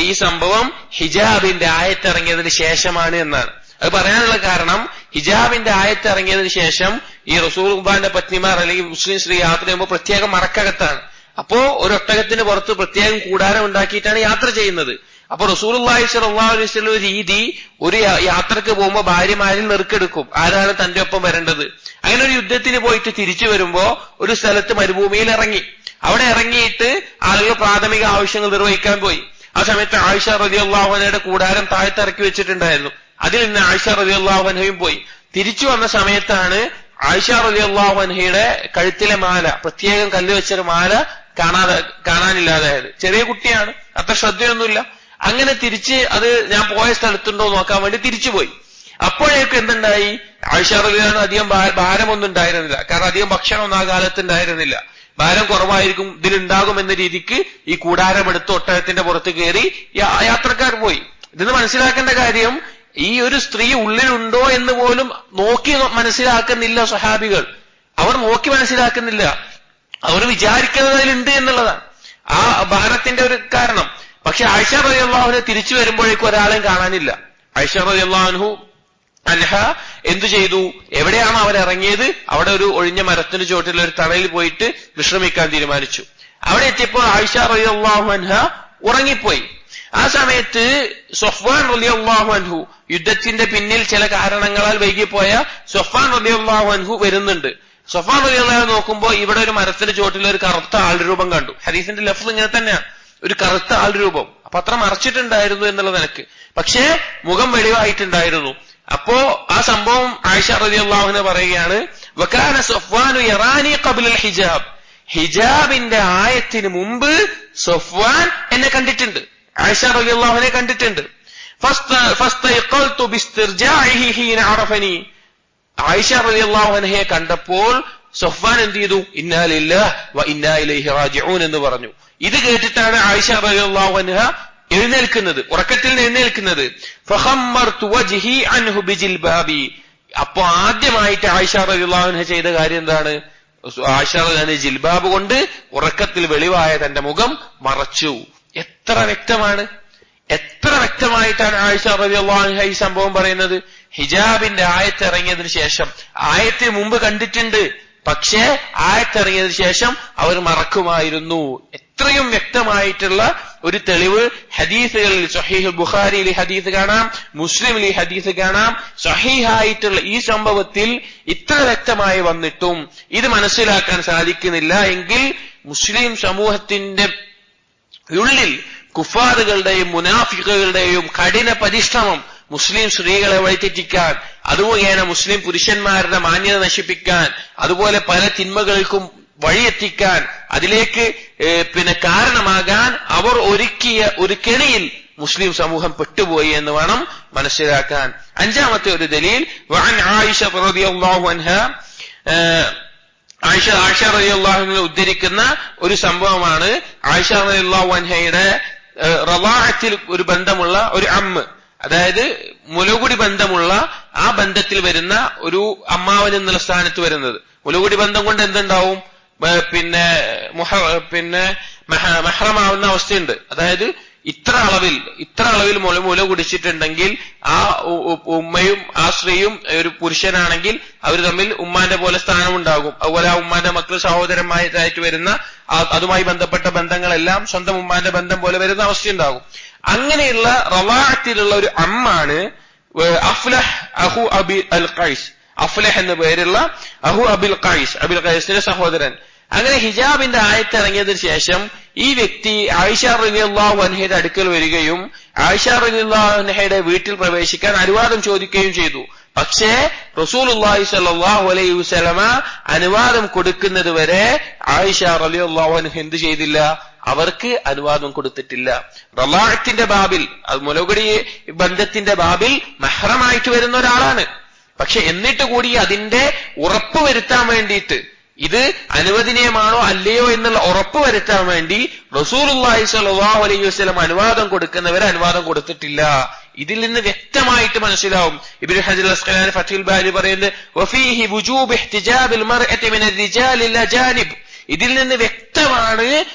ഈ സംഭവം ഹിജാബിന്റെ ആയത്തിറങ്ങിയതിന് ശേഷമാണ് എന്നാണ്. അത് പറയാനുള്ള കാരണം ഹിജാബിന്റെ ആയത്തിറങ്ങിയതിന് ശേഷം ഈ റസൂലുള്ളാഹിന്റെ പത്നിമാർ അല്ലെങ്കിൽ മുസ്ലിം സ്ത്രീ യാത്ര ചെയ്യുമ്പോൾ പ്രത്യേകം മറക്കകത്താണ്. അപ്പോ ഒരു ഒട്ടകത്തിന് പുറത്ത് പ്രത്യേകം കൂടാരം ഉണ്ടാക്കിയിട്ടാണ് യാത്ര ചെയ്യുന്നത്. അപ്പൊ റസൂലുള്ളാഹി സ്വല്ലല്ലാഹു അലൈഹി വസല്ലം ഒരു രീതി, ഒരു യാത്രക്ക് പോകുമ്പോൾ ഭാര്യമാരിൽ നെറുക്കെടുക്കും, ആരാണ് തന്റെ ഒപ്പം വരേണ്ടത്. അങ്ങനെ ഒരു യുദ്ധത്തിന് പോയിട്ട് തിരിച്ചു വരുമ്പോ ഒരു സ്ഥലത്ത് മരുഭൂമിയിൽ ഇറങ്ങി. അവിടെ ഇറങ്ങിയിട്ട് ആളുകൾ പ്രാഥമിക ആവശ്യങ്ങൾ നിർവഹിക്കാൻ പോയി. ആ സമയത്ത് ആയിഷ റളിയല്ലാഹു അൻഹയുടെ കൂടാരം താഴത്തിറക്കി വെച്ചിട്ടുണ്ടായിരുന്നു. അതിൽ നിന്ന് ആയിഷ റളിയല്ലാഹു അൻഹയും പോയി. തിരിച്ചു വന്ന സമയത്താണ് ആയിഷ റളിയല്ലാഹു അൻഹയുടെ കഴുത്തിലെ മാല, പ്രത്യേകം കല്ല് വെച്ചൊരു മാല കാണാനില്ലാതായത്. ചെറിയ കുട്ടിയാണ്, അത്ര ശ്രദ്ധയൊന്നുമില്ല. അങ്ങനെ തിരിച്ച് അത് ഞാൻ പോയ സ്ഥലത്തുണ്ടോ നോക്കാൻ വേണ്ടി തിരിച്ചുപോയി. അപ്പോഴേക്കും എന്തുണ്ടായി, ആയിഷ റളിയല്ലാഹു അൻഹ അധികം ഭാരമൊന്നും ഉണ്ടായിരുന്നില്ല. കാരണം അധികം ഭക്ഷണമൊന്നും ആ കാലത്ത് ഉണ്ടായിരുന്നില്ല. ഭാരം കുറവായിരിക്കും, ഇതിലുണ്ടാകും എന്ന രീതിക്ക് ഈ കൂടാരമെടുത്ത് ഒട്ടകത്തിന്റെ പുറത്ത് കയറി യാത്രക്കാർ പോയി. ഇതെന്ന് മനസ്സിലാക്കേണ്ട കാര്യം, ഈ ഒരു സ്ത്രീ ഉള്ളിലുണ്ടോ എന്ന് പോലും നോക്കി മനസ്സിലാക്കുന്നില്ല സ്വഹാബികൾ. അവർ നോക്കി മനസ്സിലാക്കുന്നില്ല, അവർ വിചാരിക്കുന്നത് അതിലുണ്ട് എന്നുള്ളതാണ് ആ ഭാരത്തിന്റെ ഒരു കാരണം. പക്ഷെ ആയിഷ റളിയല്ലാഹു അൻഹ തിരിച്ചു വരുമ്പോഴേക്കും ഒരാളെയും കാണാനില്ല. ആയിഷ റളിയല്ലാഹു അൻഹ എന്തു ചെയ്തു, എവിടെയാണോ അവരിറങ്ങിയത് അവിടെ ഒരു ഒഴിഞ്ഞ മരത്തിന് ചുവട്ടിൽ ഒരു തണലിൽ പോയിട്ട് വിശ്രമിക്കാൻ തീരുമാനിച്ചു. അവിടെ എത്തിയപ്പോൾ ആയിഷ റളിയല്ലാഹു അൻഹ ഉറങ്ങിപ്പോയി. ആ സമയത്ത് സഫ്വാൻ റളിയല്ലാഹു അൻഹു, യുദ്ധത്തിന്റെ പിന്നിൽ ചില കാരണങ്ങളാൽ വൈകിപ്പോയ സഫ്വാൻ റളിയല്ലാഹു അൻഹു വരുന്നുണ്ട്. സഫ്വാൻ റളിയല്ലാഹു അൻഹു നോക്കുമ്പോൾ ഇവിടെ ഒരു മരത്തിന്റെ ചുവട്ടിൽ ഒരു കറുത്ത ആൾരൂപം കണ്ടു. ഹദീസിന്റെ ലഫ്സ് ഇങ്ങനെ തന്നെയാണ്, ഒരു കറുത്ത ആൾരൂപം. അപ്പൊ അത്ര മറച്ചിട്ടുണ്ടായിരുന്നു എന്നുള്ള നിലക്ക്, പക്ഷേ മുഖം വെളിവായിട്ടുണ്ടായിരുന്നു. അപ്പോ ആ സംഭവം ആയിഷ റളിയല്ലാഹു അൻഹ പറയുകയാണ്, വകാന സഫ്വാനു യറാനി ഖബ്ലൽ ഹിജാബ്, ഹിജാബിന്റെ ആയത്തിന് മുമ്പ് സഫ്വാൻ എന്നെ കണ്ടിട്ടുണ്ട്, ആയിഷ റളിയല്ലാഹു അൻഹയെ കണ്ടിട്ടുണ്ട്. ഫസ്തയഖൽതു ബിസ്തിർജാഇഹി ഹീന അറഫനി, ആയിഷ റളിയല്ലാഹു അൻഹയെ കണ്ടപ്പോൾ സഫ്വാൻ എന്ത് ചെയ്തു, ഇന്നാ ലില്ലാഹി വ ഇന്നാ ഇലൈഹി റാജിഊൻ എന്ന് പറഞ്ഞു. ഇത് കേട്ടിട്ടാണ് ആയിഷ റളിയല്ലാഹു അൻഹ എഴുന്നേൽക്കുന്നത്, ഉറക്കത്തിൽ നിന്ന് എഴുന്നേൽക്കുന്നത്. ഫഖമ്മർതു വജ്ഹി അൻഹു ബിജിൽബാബി, അപ്പൊ ആദ്യമായിട്ട് ആയിഷ റളിയല്ലാഹു അൻഹ ചെയ്ത കാര്യം എന്താണ്, ആയിഷ റളിയല്ലാഹു ജിൽബാബ് കൊണ്ട് ഉറക്കത്തിൽ വെളിവായ തന്റെ മുഖം മറച്ചു. എത്ര വ്യക്തമാണ്, എത്ര വ്യക്തമായിട്ടാണ് ആയിഷ റളിയല്ലാഹു അൻഹ ഈ സംഭവം പറയുന്നത്. ഹിജാബിന്റെ ആയത്ത് ഇറങ്ങിയതിനു ശേഷം, ആയത്തിന് മുമ്പ് കണ്ടിട്ടുണ്ട്, പക്ഷേ ആയത്തിറങ്ങിയതിനു ശേഷം അവർ മറക്കുമായിരുന്നു. എത്രയും വ്യക്തമായിട്ടുള്ള ഒരു തെളിവ് ഹദീസുകളിൽ, സഹീഹ് ബുഖാരിയിൽ ഹദീസ് കാണാം, മുസ്ലിമിൽ ഈ ഹദീസ് കാണാം. സഹീഹായിട്ടുള്ള ഈ സംഭവത്തിൽ ഇത്ര വ്യക്തമായി വന്നിട്ടും ഇത് മനസ്സിലാക്കാൻ സാധിക്കുന്നില്ല എങ്കിൽ മുസ്ലിം സമൂഹത്തിന്റെ ഉള്ളിൽ കുഫാറുകളുടെയും മുനാഫിക്കുകളുടെയും കഠിന പരിശ്രമം മുസ്ലിം സ്ത്രീകളെ വഴിതെറ്റിക്കാൻ, അതുമുഖേന മുസ്ലിം പുരുഷന്മാരുടെ മാന്യത നശിപ്പിക്കാൻ, അതുപോലെ പല തിന്മകൾക്കും വഴിയെത്തിക്കാൻ, അതിലേക്ക് കാരണമാകാൻ അവർ ഒരുക്കിയ ഒരു കെണിയിൽ മുസ്ലിം സമൂഹം പെട്ടുപോയി എന്ന് വേണം മനസ്സിലാക്കാൻ. അഞ്ചാമത്തെ ഒരു ദലീൽ, വഅൻ ആയിഷ റളിയല്ലാഹു അൻഹ, ആയിഷ റളിയല്ലാഹു അൻഹ ഉദ്ധരിക്കുന്ന ഒരു സംഭവമാണ്. ആയിഷ റളിയല്ലാഹു അൻഹയുടെ റളാഅത്തിൽ ഒരു ബന്ധമുള്ള ഒരു അമ്മ, അതായത് മുലകുടി ബന്ധമുള്ള ആ ബന്ധത്തിൽ വരുന്ന ഒരു അമ്മാവൻ എന്നുള്ള സ്ഥാനത്ത് വരുന്നത്. മുലകുടി ബന്ധം കൊണ്ട് എന്തുണ്ടാവും? മഹ്റമാവുന്ന അവസ്ഥയുണ്ട്. അതായത് ഇത്ര അളവിൽ മുല കുടിച്ചിട്ടുണ്ടെങ്കിൽ ആ ഉമ്മയും ആ സ്ത്രീയും ഒരു പുരുഷനാണെങ്കിൽ അവർ തമ്മിൽ ഉമ്മാന്റെ പോലെ സ്ഥാനമുണ്ടാകും. അതുപോലെ ആ ഉമ്മാന്റെ മക്കൾ സഹോദരന്മാരായിട്ട് വരുന്ന അതുമായി ബന്ധപ്പെട്ട ബന്ധങ്ങളെല്ലാം സ്വന്തം ഉമ്മാന്റെ ബന്ധം പോലെ വരുന്ന അവസ്ഥയുണ്ടാകും. അങ്ങനെയുള്ള റളാഅത്തിലുള്ള ഒരു അമ്മാണ് അഫ്ലഹ് അഹു അബി അൽ ഖൈസ്. അഫ്ലഹ് എന്ന പേരുള്ള അഹു അബിൽ ഖൈസിന്റെ സഹോദരൻ. അങ്ങനെ ഹിജാബിന്റെ ആയത്ത് ഇറങ്ങിയതിനു ശേഷം ഈ വ്യക്തി ആയിഷ റളിയല്ലാഹു അൻഹയുടെ അടുക്കൽ വരികയും ആയിഷ റളിയല്ലാഹു അൻഹയുടെ വീട്ടിൽ പ്രവേശിക്കാൻ അനുവാദം ചോദിക്കുകയും ചെയ്തു. പക്ഷേ റസൂലുള്ളാഹി സ്വല്ലല്ലാഹു അലൈഹി വസല്ലമ അനുവാദം കൊടുക്കുന്നത് വരെ ആയിഷ റളിയല്ലാഹു അൻഹ എന്ത് ചെയ്തില്ല? അവർക്ക് അനുവാദം കൊടുത്തിട്ടില്ല. റളാഅത്തിന്റെ ബാബിൽ, അത് മുലകുടി ബന്ധത്തിന്റെ ബാബിൽ മഹ്റമായിട്ട് വരുന്ന ഒരാളാണ്. പക്ഷെ എന്നിട്ട് കൂടി അതിന്റെ ഉറപ്പ് വരുത്താൻ വേണ്ടിയിട്ട്, ഇത് അനുവദനീയമാണോ അല്ലയോ എന്നുള്ള ഉറപ്പ് വരുത്താൻ വേണ്ടി റസൂലുള്ളാഹി സ്വല്ലല്ലാഹു അലൈഹി വസല്ലം അനുവാദം കൊടുക്കുന്നവരെ അനുവാദം കൊടുത്തിട്ടില്ല. ഇതിൽ നിന്ന് വ്യക്തമായിട്ട് മനസ്സിലാവും. ഇബ്നു ഹജർ അസ്ഖലാനി ഫത്ഹുൽ ബാരി പറയുന്നത് വഫീഹി വുജൂബ് ഇഹ്തിജാബിൽ മർഅതി മിനർ റിജാലിൽ അജാനിബ്. ഇതിൽ നിന്ന് വ്യക്തമാണ്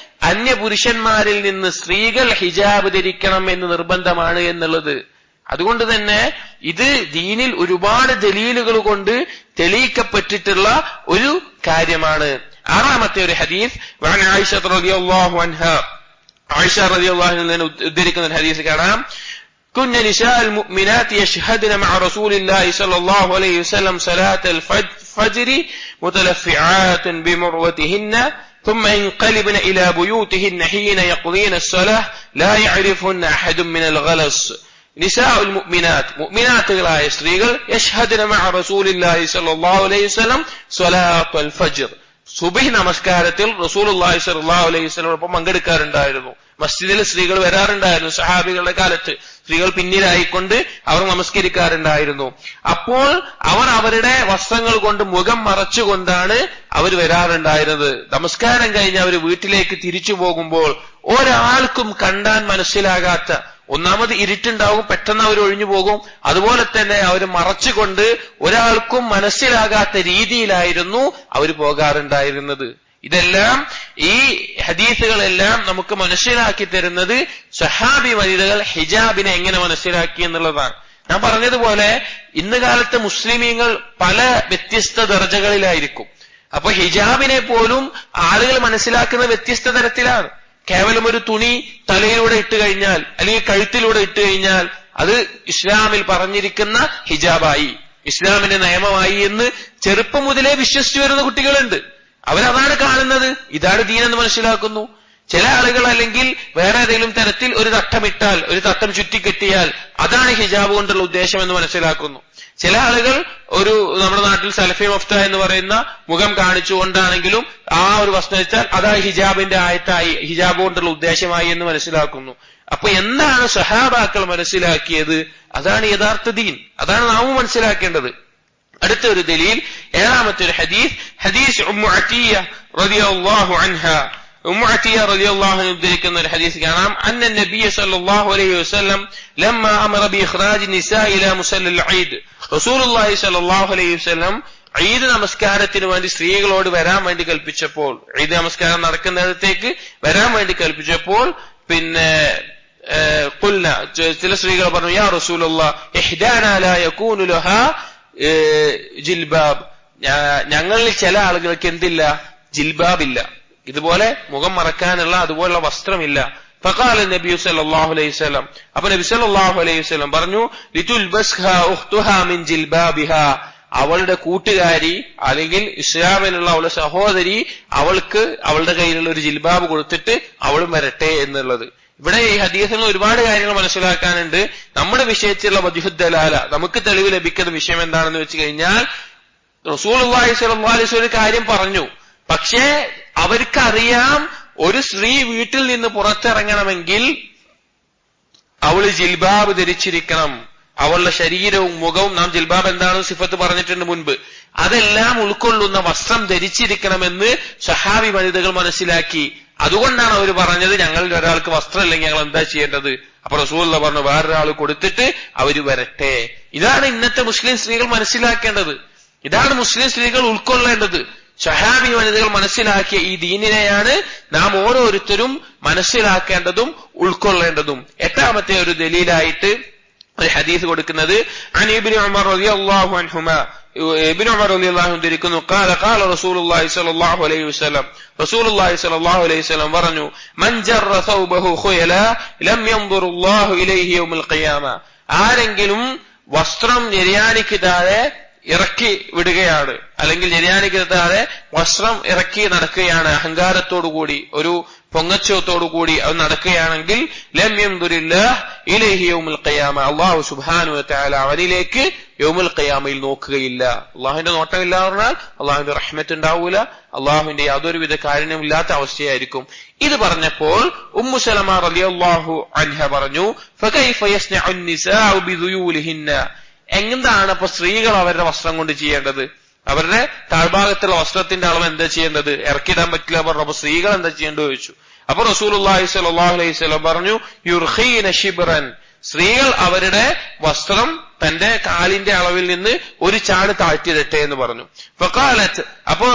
അന്യപുരുഷന്മാരിൽ നിന്ന് സ്ത്രീകൾ ഹിജാബ് ധരിക്കണം എന്ന് നിർബന്ധമാണ് എന്നുള്ളത്. അതുകൊണ്ട് തന്നെ ഇത് ദീനിൽ ഒരുപാട് ദലീലുകൾ കൊണ്ട് തെളിയിക്കപ്പെട്ടിട്ടുള്ള ഒരു കാര്യമാണ്. ആറാമത്തെ ഒരു ഹദീസ്, വഅൻ ആയിഷ റളിയല്ലാഹു അൻഹ, ആയിഷ റളിയല്ലാഹു അൻഹ ഉദ്ധരിക്കുന്ന ഒരു ഹദീസ് കാണാം. كن نساء المؤمنات يشهدن مع رسول الله صلى الله عليه وسلم صلاة الفجر متلفعات بمروتهن ثم ينقلبن إلى بيوتهن حين يقضين الصلاة لا يعرفهن أحد من الغلس. നിസാഉൽ മുഅ്മിനാത്ത്, മുഅ്മിനാത്തുകളായ സ്ത്രീകൾ യശ്ഹദന മഅ റസൂലില്ലാഹി സ്വല്ലല്ലാഹു അലൈഹി വസല്ലം സ്വലാത്തുൽ ഫജ്ർ, സുബ്ഹി നമസ്കാരത്തിൽ റസൂലുള്ളാഹി സ്വല്ലല്ലാഹു അലൈഹി വസല്ലമോടൊപ്പം പങ്കെടുക്കാറുണ്ടായിരുന്നു. മസ്ജിദിൽ സ്ത്രീകൾ വരാറുണ്ടായിരുന്നു. സഹാബികളുടെ കാലത്ത് സ്ത്രീകൾ പിന്നിലായിക്കൊണ്ട് അവർ നമസ്കരിക്കാറുണ്ടായിരുന്നു. അപ്പോൾ അവർ അവരുടെ വസ്ത്രങ്ങൾ കൊണ്ട് മുഖം മറച്ചുകൊണ്ടാണ് അവർ വരാറുണ്ടായിരുന്നത്. നമസ്കാരം കഴിഞ്ഞ് അവർ വീട്ടിലേക്ക് തിരിച്ചു പോകുമ്പോൾ ഒരാൾക്കും കണ്ടാൻ മനസ്സിലാകാത്ത, ഒന്നാമത് ഇരുട്ടുണ്ടാവും, പെട്ടെന്ന് അവർ ഒഴിഞ്ഞു പോകും. അതുപോലെ തന്നെ അവർ മറച്ചുകൊണ്ട് ഒരാൾക്കും മനസ്സിലാകാത്ത രീതിയിലായിരുന്നു അവർ പോകാറുണ്ടായിരുന്നത്. ഇതെല്ലാം, ഈ ഹദീസുകളെല്ലാം നമുക്ക് മനസ്സിലാക്കി തരുന്നത് സഹാബി വനിതകൾ ഹിജാബിനെ എങ്ങനെ മനസ്സിലാക്കി എന്നുള്ളതാണ്. ഞാൻ പറഞ്ഞതുപോലെ ഇന്ന് കാലത്തെ മുസ്ലിമീങ്ങൾ പല വ്യത്യസ്ത ദർജകളിലായിരിക്കും. അപ്പൊ ഹിജാബിനെ പോലും ആളുകൾ മനസ്സിലാക്കുന്ന വ്യത്യസ്ത തരത്തിലാണ്. കേവലം ഒരു തുണി തലയിലൂടെ ഇട്ട് കഴിഞ്ഞാൽ അല്ലെങ്കിൽ കഴുത്തിലൂടെ ഇട്ട് കഴിഞ്ഞാൽ അത് ഇസ്ലാമിൽ പറഞ്ഞിരിക്കുന്ന ഹിജാബായി, ഇസ്ലാമിന്റെ നിയമമായി എന്ന് ചെറുപ്പം മുതലേ വിശ്വസിച്ചു വരുന്ന കുട്ടികളുണ്ട്. അവരതാണ് കാണുന്നത്, ഇതാണ് ദീനെന്ന് മനസ്സിലാക്കുന്നു. ചില ആളുകൾ അല്ലെങ്കിൽ വേറെ ഏതെങ്കിലും തരത്തിൽ ഒരു തട്ടമിട്ടാൽ, ഒരു തട്ടം ചുറ്റിക്കെട്ടിയാൽ അതാണ് ഹിജാബ് കൊണ്ടുള്ള ഉദ്ദേശം എന്ന് മനസ്സിലാക്കുന്നു. ചില ആളുകൾ ഒരു നമ്മുടെ നാട്ടിൽ സലഫി മഫ്ത എന്ന് പറയുന്ന മുഖം കാണിച്ചുകൊണ്ടാണെങ്കിലും ആ ഒരു വസ്ത്രം വെച്ചാൽ അതാ ഹിജാബിന്റെ ആയത്തായി, ഹിജാബ് കൊണ്ടുള്ള ഉദ്ദേശമായി എന്ന് മനസ്സിലാക്കുന്നു. അപ്പൊ എന്താണ് സഹാബാക്കൾ മനസ്സിലാക്കിയത്? അതാണ് യഥാർത്ഥ ദീൻ, അതാണ് നാം മനസ്സിലാക്കേണ്ടത്. അടുത്ത ഒരു ദലീൽ, ഏഴാമത്തെ ഒരു ഹദീസ്, ഹദീസ് ഉമ്മു അത്തിയ റളിയല്ലാഹു അൻഹ. ഉമ്മു അത്തിയ റളിയല്ലാഹു അൻഹ ഉദ്ധരിക്കുന്ന ഒരു ഹദീസ് കാണാം. അന്ന നബിയ സല്ലല്ലാഹു അലൈഹി വസല്ലം ലമ്മ അമറ ബിഇഖ്റാജി നിസാഇ ഇലാ മുസല്ലൽ ഈദ്. റസൂലുള്ളാഹി സല്ലല്ലാഹു അലൈഹി വസല്ലം ഈദ് നമസ്കാരത്തിന് വേണ്ടി സ്ത്രീകളോട് വരാൻ വേണ്ടി കൽപ്പിച്ചപ്പോൾ, ഈദ് നമസ്കാരം നടക്കുന്നിടത്തേക്ക് വരാൻ വേണ്ടി കൽപ്പിച്ചപ്പോൾ പിന്നെ ഖുൽന, ചില സ്ത്രീകൾ പറഞ്ഞു, യാ റസൂലല്ലാഹ് ഇഹ്ദാനാ ലാ യകൂനു ലഹാ ജിൽബാബ്, ഞങ്ങളിൽ ചില ആളുകൾക്ക് എന്തില്ല, ജിൽബാബ് ഇല്ല, ഇതുപോലെ മുഖം മറക്കാനുള്ള അതുപോലുള്ള വസ്ത്രമില്ല. ഫഖാല നബി സല്ലല്ലാഹു അലൈഹി വസല്ലം, അപ്പൊ നബി സല്ലല്ലാഹു അലൈഹി വസല്ലം പറഞ്ഞു, ലിതുൽബസ്ഹാ ഉഖ്തുഹാ മിൻ ജിൽബാബിഹാ, അവളുടെ കൂട്ടുകാരി അല്ലെങ്കിൽ ഇസ്ലാമിലുള്ള അവളുടെ സഹോദരി അവൾക്ക് അവളുടെ കയ്യിലുള്ള ഒരു ജിൽബാബ് കൊടുത്തിട്ട് അവളും വരട്ടെ എന്നുള്ളത്. ഇവിടെ ഈ ഹദീസിൽ ഒരുപാട് കാര്യങ്ങൾ മനസ്സിലാക്കാനുണ്ട്. നമ്മുടെ വിഷയത്തിലുള്ള വജ്ഹുദ്ദലാല, നമുക്ക് തെളിവ് ലഭിക്കുന്ന വിഷയം എന്താണെന്ന് വെച്ച് കഴിഞ്ഞാൽ, റസൂലുള്ളാഹി സ്വല്ലല്ലാഹു അലൈഹി വസല്ലം ഒരു കാര്യം പറഞ്ഞു, പക്ഷേ അവർക്കറിയാം ഒരു സ്ത്രീ വീട്ടിൽ നിന്ന് പുറത്തിറങ്ങണമെങ്കിൽ അവൾ ജിൽബാബ് ധരിച്ചിരിക്കണം, അവളുടെ ശരീരവും മുഖവും, നാം ജിൽബാബ് എന്താണെന്ന് സിഫത്ത് പറഞ്ഞിട്ടുണ്ട് മുൻപ്, അതെല്ലാം ഉൾക്കൊള്ളുന്ന വസ്ത്രം ധരിച്ചിരിക്കണമെന്ന് സഹാബി വനിതകൾ മനസ്സിലാക്കി. അതുകൊണ്ടാണ് അവർ പറഞ്ഞത്, ഞങ്ങളിൽ ഒരാൾക്ക് വസ്ത്രമില്ലെങ്കിൽ ഞങ്ങൾ എന്താ ചെയ്യേണ്ടത്? അപ്പൊ റസൂലുള്ളാഹി പറഞ്ഞു, വേറൊരാൾ കൊടുത്തിട്ട് അവര് വരട്ടെ. ഇതാണ് ഇന്നത്തെ മുസ്ലിം സ്ത്രീകൾ മനസ്സിലാക്കേണ്ടത്, ഇതാണ് മുസ്ലിം സ്ത്രീകൾ ഉൾക്കൊള്ളേണ്ടത്. സഹാബി വനിതകൾ മനസ്സിലാക്കിയ ഈ ദീനിനെയാണ് നാം ഓരോരുത്തരും മനസ്സിലാക്കേണ്ടതും ഉൾക്കൊള്ളേണ്ടതും. എട്ടാമത്തെ ഒരു ദലീലായിട്ട് ഒരു ഹദീസ് കൊടുക്കുന്നത്, അൻ ഇബ്നു ഉമർ റളിയല്ലാഹു അൻഹുമാ, ഇബ്നു ഉമർ റളിയല്ലാഹു അൻഹു ധരിക്കുന്നു, ഖാല ഖാല റസൂലുള്ളാഹി സ്വല്ലല്ലാഹു അലൈഹി വസല്ലം, റസൂലുള്ളാഹി സ്വല്ലല്ലാഹു അലൈഹി വസല്ലം പറഞ്ഞു, മൻ ജറ സൗബഹു ഖുയല ലം യൻദുറുല്ലാഹു ഇലൈഹി യൗമൽ ഖിയാമ, ആരെങ്കിലും വസ്ത്രം ഞെരിയാണിക്ക് താഴെ ഇറക്കി വിടുകയാണ്, അല്ലെങ്കിൽ ഞെരിയാണിക്ക് താഴെ വസ്ത്രം ഇറക്കി നടക്കുകയാണ്, അഹങ്കാരത്തോടുകൂടി ഒരു പൊങ്ങച്ചത്തോടുകൂടി അത് നടക്കുകയാണെങ്കിൽ, ലം യൻദുരില്ലാഹ് ഇലൈഹി യൗമുൽ ഖിയാമ, അല്ലാഹു സുബ്ഹാനഹു വ തആല അവനിലേക്ക് യൗമുൽ ഖിയാമയിൽ നോക്കുകയില്ല. അള്ളാഹുവിന്റെ നോട്ടമില്ല പറഞ്ഞാൽ അള്ളാഹുവിന്റെ റഹ്മത്ത് ഉണ്ടാവൂല, അള്ളാഹുവിന്റെ യാതൊരുവിധ കാരുണ്യമില്ലാത്ത അവസ്ഥയായിരിക്കും. ഇത് പറഞ്ഞപ്പോൾ ഉമ്മു സലമ റളിയല്ലാഹു അൻഹ പറഞ്ഞു, ഫകൈഫ യസ്നഉ അൻ-നിസാഉ ബിദുയൂലിഹിന്ന, എന്താണ് അപ്പൊ സ്ത്രീകൾ അവരുടെ വസ്ത്രം കൊണ്ട് ചെയ്യേണ്ടത്? അവരുടെ താഴ്ഭാഗത്തുള്ള വസ്ത്രത്തിന്റെ അളവ് എന്താ ചെയ്യേണ്ടത്? ഇറക്കിടാൻ പറ്റില്ല പറഞ്ഞു. അപ്പൊ സ്ത്രീകൾ എന്താ ചെയ്യേണ്ടത് ചോദിച്ചു. അപ്പൊ റസൂലുള്ളാഹി സ്വല്ലല്ലാഹു അലൈഹി വസല്ലം പറഞ്ഞു, യുർഖീന ശിബ്റൻ, സ്ത്രീകൾ അവരുടെ വസ്ത്രം തന്റെ കാലിന്റെ അളവിൽ നിന്ന് ഒരു ചാട് താഴ്ത്തിയിടട്ടെ എന്ന് പറഞ്ഞു. ഫഖാലത്ത്, അപ്പോ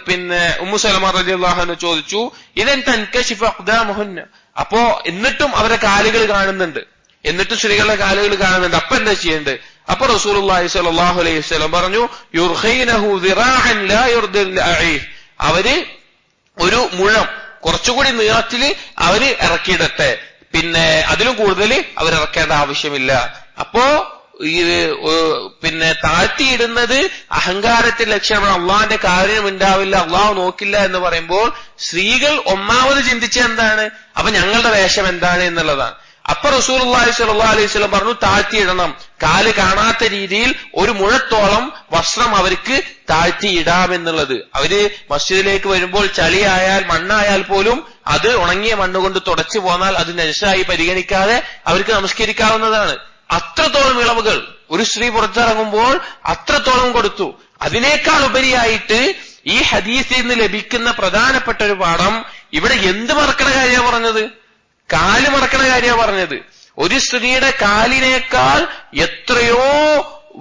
പിന്നെ ഉമ്മു സലമ റളിയല്ലാഹു അൻഹ ചോദിച്ചു, ഇദൻ തൻകശിഫു അഖ്ദാമുഹുന്ന, അപ്പോ എന്നിട്ടും അവരുടെ കാലുകൾ കാണുന്നുണ്ട്, എന്നിട്ടും സ്ത്രീകളുടെ കാലുകൾ കാണുന്നുണ്ട്, അപ്പൊ എന്താ ചെയ്യേണ്ടത്? അപ്പൊ റസൂലുള്ളാഹി സ്വല്ലല്ലാഹു അലൈഹി വസല്ലം പറഞ്ഞു, യുർഖീനഹു ദിറാഅൻ ലാ യുർദിൽ അഈഫ്, അവര് ഒരു മുഴം കുറച്ചുകൂടി നീളത്തില് അവര് ഇറക്കിയിടട്ടെ, പിന്നെ അതിലും കൂടുതൽ അവരിറക്കേണ്ട ആവശ്യമില്ല. അപ്പോ പിന്നെ താഴ്ത്തിയിടുന്നത് അഹങ്കാരത്തിന്റെ ലക്ഷണമാണ്, അള്ളാഹിന്റെ കാര്യം ഉണ്ടാവില്ല, അള്ളാഹു നോക്കില്ല എന്ന് പറയുമ്പോൾ സ്ത്രീകൾ ഒന്നാമത് ചിന്തിച്ച എന്താണ്? അപ്പൊ ഞങ്ങളുടെ വേഷം എന്താണ് എന്നുള്ളതാണ്. അപ്പൊ റസൂലുള്ളാഹി സ്വല്ലല്ലാഹു അലൈഹി വസല്ലം പറഞ്ഞു, താഴ്ത്തിയിടണം, കാല് കാണാത്ത രീതിയിൽ ഒരു മുഴത്തോളം വസ്ത്രം അവർക്ക് താഴ്ത്തിയിടാമെന്നുള്ളത്. അവര് മസ്ജിദിലേക്ക് വരുമ്പോൾ ചളിയായാൽ മണ്ണായാൽ പോലും അത് ഉണങ്ങിയ മണ്ണുകൊണ്ട് തുടച്ചു പോന്നാൽ അത് നജസായി പരിഗണിക്കാതെ അവർക്ക് നമസ്കരിക്കാവുന്നതാണ്. അത്രത്തോളം ഇളവുകൾ ഒരു സ്ത്രീ പുറത്തിറങ്ങുമ്പോൾ അത്രത്തോളം കൊടുത്തു. അതിനേക്കാൾ ഉപരിയായിട്ട് ഈ ഹദീസിൽ നിന്ന് ലഭിക്കുന്ന പ്രധാനപ്പെട്ട ഒരു പാഠം, ഇവിടെ എന്ത് മറക്കണ കാര്യമാണ് പറഞ്ഞത്? കാല് മറക്കണ കാര്യമാണ് പറഞ്ഞത്. ഒരു സ്ത്രീയുടെ കാലിനേക്കാൾ എത്രയോ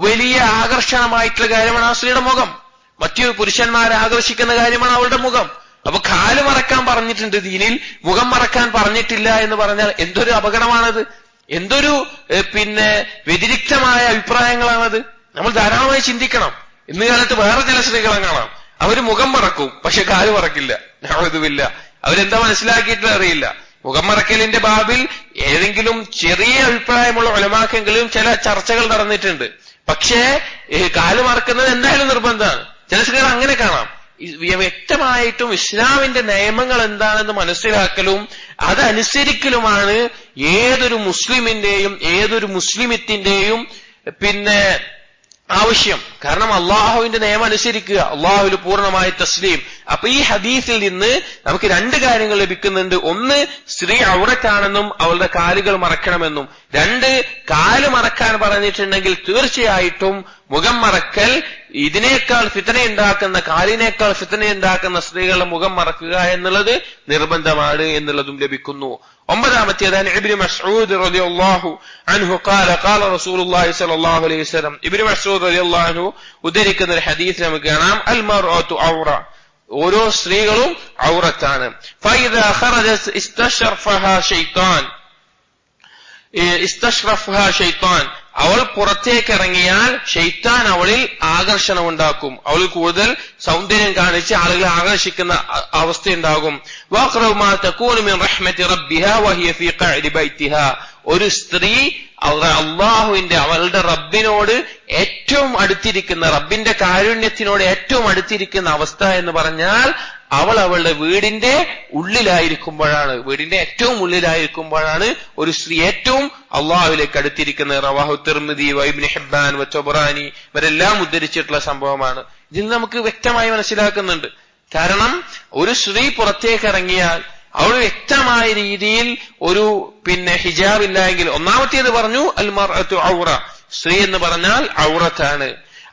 വലിയ ആകർഷണമായിട്ടുള്ള കാര്യമാണ് ആ സ്ത്രീയുടെ മുഖം. മറ്റു പുരുഷന്മാരെ ആകർഷിക്കുന്ന കാര്യമാണ് അവളുടെ മുഖം. അപ്പൊ കാല് മറക്കാൻ പറഞ്ഞിട്ടുണ്ട് ദീനിൽ, മുഖം മറക്കാൻ പറഞ്ഞിട്ടില്ല എന്ന് പറഞ്ഞാൽ എന്തൊരു അപകടമാണത്, എന്തൊരു പിന്നെ വ്യതിരിക്തമായ അഭിപ്രായങ്ങളാണത്. നമ്മൾ ധാരാളമായി ചിന്തിക്കണം. ഇന്ന് കാലത്ത് വേറെ ചില സ്ത്രീകളെ കാണാം, അവര് മുഖം മറക്കും പക്ഷെ കാല് മറക്കില്ല. ഇതുമില്ല, അവരെന്താ മനസ്സിലാക്കിയിട്ട് അറിയില്ല. മുഖം മറക്കലിന്റെ ബാബിൽ ഏതെങ്കിലും ചെറിയ അഭിപ്രായമുള്ള ഉലമാക്കെങ്കിലും ചില ചർച്ചകൾ നടന്നിട്ടുണ്ട്. പക്ഷേ കാല് മറക്കുന്നത് എന്തായാലും നിർബന്ധമാണ്. ചില സ്ത്രീകൾ അങ്ങനെ കാണാം. വ്യക്തമായിട്ടും ഇസ്ലാമിന്റെ നിയമങ്ങൾ എന്താണെന്ന് മനസ്സിലാക്കലും അതനുസരിക്കലുമാണ് ഏതൊരു മുസ്ലിമിന്റെയും ഏതൊരു മുസ്ലിമത്തിന്റെയും പിന്നെ ആവശ്യം. കാരണം അള്ളാഹുവിന്റെ നിയമം അനുസരിക്കുക, അള്ളാഹുവിൽ പൂർണ്ണമായ തസ്ലീം. അപ്പൊ ഈ ഹദീസിൽ നിന്ന് നമുക്ക് രണ്ട് കാര്യങ്ങൾ ലഭിക്കുന്നുണ്ട്. ഒന്ന്, സ്ത്രീ ഔറത്താണെന്നും അവളുടെ കാലുകൾ മറക്കണമെന്നും. രണ്ട്, കാല് മറക്കാൻ പറഞ്ഞിട്ടുണ്ടെങ്കിൽ തീർച്ചയായിട്ടും മുഖം മറക്കൽ ഇതിനേക്കാൾ ഫിത്നയുണ്ടാക്കുന്ന, കാലിനേക്കാൾ ഫിത്നയുണ്ടാക്കുന്ന സ്ത്രീകളുടെ മുഖം മറക്കുക എന്നുള്ളത് നിർബന്ധമാണ് എന്നുള്ളതും ലഭിക്കുന്നു. ഒമ്പതാമത്തേതാണ് ഇബ്നു മസ്ഊദ് റളിയല്ലാഹു അൻഹു ഖാല ഖാല റസൂലുള്ളാഹി സ്വല്ലല്ലാഹു അലൈഹി വസല്ലം. ഇബ്നു മസ്ഊദ് റളിയല്ലാഹു അൻഹു ഉദ്ധരിക്കുന്ന ഒരു ഹദീസ് നമുക്ക് കാണാം, അൽ മർഅതു ഔറ, ഓരോ സ്ത്രീകളും ഔറത്താണ്. ഫൈദാ ഖറജത് ഇസ്തശ്റഫഹാ ഷൈത്താൻ, അവൾ പുറത്തേക്ക് ഇറങ്ങിയാൽ ഷൈത്താൻ അവളിൽ ആകർഷണം ഉണ്ടാക്കും, അവളിൽ കൂടുതൽ സൗന്ദര്യം കാണിച്ച് ആളുകളെ ആകർഷിക്കുന്ന അവസ്ഥയുണ്ടാകും. വഖറഉ മാ തകൂനു മിൻ റഹ്മത്തി റബ്ബിഹാ വഹിയ ഫീ ഖഅദി ബൈതിഹാ, ഒരു സ്ത്രീ അള്ളാഹുവിന്റെ അവളുടെ റബ്ബിനോട് ഏറ്റവും അടുത്തിരിക്കുന്ന, റബ്ബിന്റെ കാരുണ്യത്തിനോട് ഏറ്റവും അടുത്തിരിക്കുന്ന അവസ്ഥ എന്ന് പറഞ്ഞാൽ അവൾ അവളുടെ വീടിന്റെ ഉള്ളിലായിരിക്കുമ്പോഴാണ്, വീടിന്റെ ഏറ്റവും ഉള്ളിലായിരിക്കുമ്പോഴാണ് ഒരു സ്ത്രീ ഏറ്റവും അള്ളാഹുവിലേക്ക് അടുത്തിരിക്കുന്നത്. റവാഹു തിർമിദി വഇബ്നു ഹിബ്ബാൻ വതബറാനി ഇവരെല്ലാം ഉദ്ധരിച്ചിട്ടുള്ള സംഭവമാണ്. ഇതിൽ നമുക്ക് വ്യക്തമായി മനസ്സിലാക്കുന്നുണ്ട്. കാരണം ഒരു സ്ത്രീ പുറത്തേക്ക് ഇറങ്ങിയാൽ അവൾ വ്യക്തമായ രീതിയിൽ ഒരു ഹിജാബ് ഇല്ലായെങ്കിൽ, ഒന്നാമത്തേത് പറഞ്ഞു അൽ മർഅതു ഔറ, സ്ത്രീ എന്ന് പറഞ്ഞാൽ ഔറത്താണ്.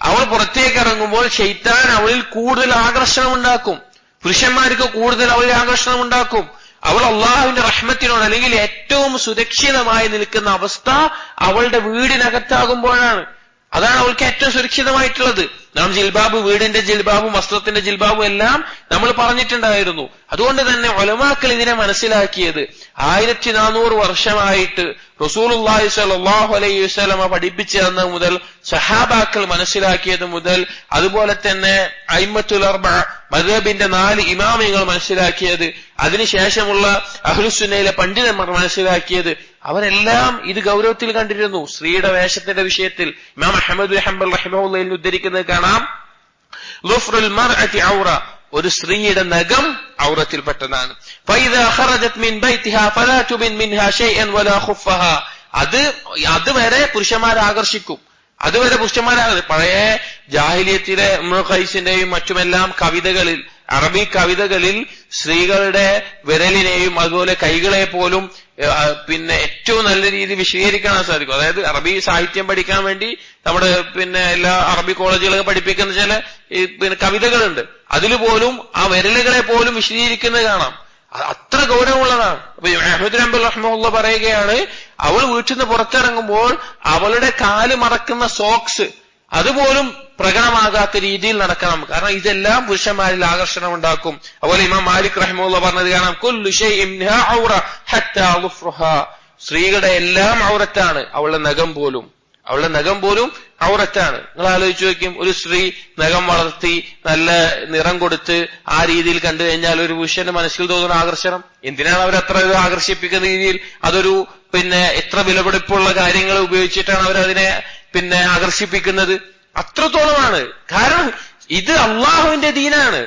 അവൾ പുറത്തേക്ക് ഇറങ്ങുമ്പോൾ ശൈത്താൻ അവളിൽ കൂടുതൽ ആകർഷണം ഉണ്ടാക്കും, പുരുഷന്മാർക്ക് കൂടുതൽ അവളിൽ ആകർഷണം ഉണ്ടാക്കും. അവൾ അള്ളാഹുവിന്റെ റഹ്മത്തിനോട് അല്ലെങ്കിൽ ഏറ്റവും സുരക്ഷിതമായി നിൽക്കുന്ന അവസ്ഥ അവളുടെ വീടിനകത്താകുമ്പോഴാണ്. അതാണ് അവൾക്ക് ഏറ്റവും സുരക്ഷിതമായിട്ടുള്ളത്. നാം ജിൽബാബ്, വീടിന്റെ ജിൽബാബും വസ്ത്രത്തിന്റെ ജിൽബാബും എല്ലാം നമ്മൾ പറഞ്ഞിട്ടുണ്ടായിരുന്നു. അതുകൊണ്ട് തന്നെ ഉലമാക്കൾ ഇതിനെ മനസ്സിലാക്കിയത് 1400 വർഷമായിട്ട് റസൂലുള്ളാഹി സ്വല്ലല്ലാഹു അലൈഹി വസല്ലമ പഠിപ്പിച്ചു തന്നത് മുതൽ, സഹാബാക്കൾ മനസ്സിലാക്കിയത് മുതൽ, അതുപോലെ തന്നെ അയിമ്മത്തുൽ അർബഅ മദ്ഹബിന്റെ 4 ഇമാമികൾ മനസ്സിലാക്കിയത്, അതിനുശേഷമുള്ള അഹ്ലുസുന്നയിലെ പണ്ഡിതന്മാർ മനസ്സിലാക്കിയത്, അവരെല്ലാം ഇത് ഗൗരവത്തിൽ കണ്ടിരുന്നു. സ്ത്രീയുടെ വേഷത്തിന്റെ വിഷയത്തിൽ ഇമാം അഹ്മദ് ബിൻ ഹംബൽ റഹിമഹുള്ളാഹി ഉദ്ധരിക്കുന്നത് കാണാം, ളുഫ്റുൽ മർഅതി ഔറ, ഒരു സ്ത്രീയുടെ നഖം ഔറത്തിൽപ്പെട്ടതാണ്. ഫൈദാ ഖറജത് മിൻ ബൈതിഹാ ഫലാ തുബിൻ മിൻഹാ ശൈഅൻ വലാ ഖുഫഹാ, അതുവരെ പുരുഷന്മാരെ ആകർഷിക്കും, അതുവരെ പുരുഷന്മാരെ. പഴയ ജാഹിലിയത്തിലെ ഇംറു ഖൈസിന്റെയും മറ്റുമെല്ലാം കവിതകളിൽ, അറബി കവിതകളിൽ സ്ത്രീകളുടെ വിരലിനെയും അതുപോലെ കൈകളെ പോലും ഏറ്റവും നല്ല രീതിയിൽ വിശദീകരിക്കാൻ സാധിക്കും. അതായത് അറബി സാഹിത്യം പഠിക്കാൻ വേണ്ടി നമ്മുടെ എല്ലാ അറബി കോളേജുകളൊക്കെ പഠിപ്പിക്കുന്ന ചില കവിതകളുണ്ട്. അതിൽ പോലും ആ വിരലുകളെ പോലും വിശദീകരിക്കുന്നത് കാണാം. അത്ര ഗൗരവമുള്ളതാണ്. അപ്പൊ അഹ്മദ് ബിൻ ഹംബൽ റഹിമഹുല്ലാഹ് പറയുകയാണ്, അവൾ വീട്ടിൽ നിന്ന് പുറത്തിറങ്ങുമ്പോൾ അവളുടെ കാല് മറക്കുന്ന സോക്സ് അതുപോലും പ്രകടമാകാത്ത രീതിയിൽ നടക്കണം. കാരണം ഇതെല്ലാം പുരുഷന്മാരിൽ ആകർഷണം ഉണ്ടാക്കും. അതുപോലെ ഇമാം മാലിക് റഹിമഹുല്ലാഹ് പറഞ്ഞത് കാണാം, കുല്ലു ശൈഇൻ മിൻഹാ ഔറ ഹത്താ ളുഫ്റുഹാ, സ്ത്രീകളുടെ എല്ലാം ഔറത്താണ്, അവളുടെ നഖം പോലും ഔറത്താണ്. നിങ്ങൾ ആലോചിച്ച് നോക്കും, ഒരു സ്ത്രീ നഖം വളർത്തി നല്ല നിറം കൊടുത്ത് ആ രീതിയിൽ കണ്ടു കഴിഞ്ഞാൽ ഒരു പുരുഷന്റെ മനസ്സിൽ തോന്നുന്ന ആകർഷണം എന്തിനാണ് അവരത്ര ആകർഷിപ്പിക്കുന്ന രീതിയിൽ, അതൊരു എത്ര വിലപിടിപ്പുള്ള കാര്യങ്ങൾ ഉപയോഗിച്ചിട്ടാണ് അവരതിനെ ആകർഷിപ്പിക്കുന്നത്. അത്രത്തോളമാണ്. കാരണം ഇത് അള്ളാഹുവിന്റെ ദീനാണ്.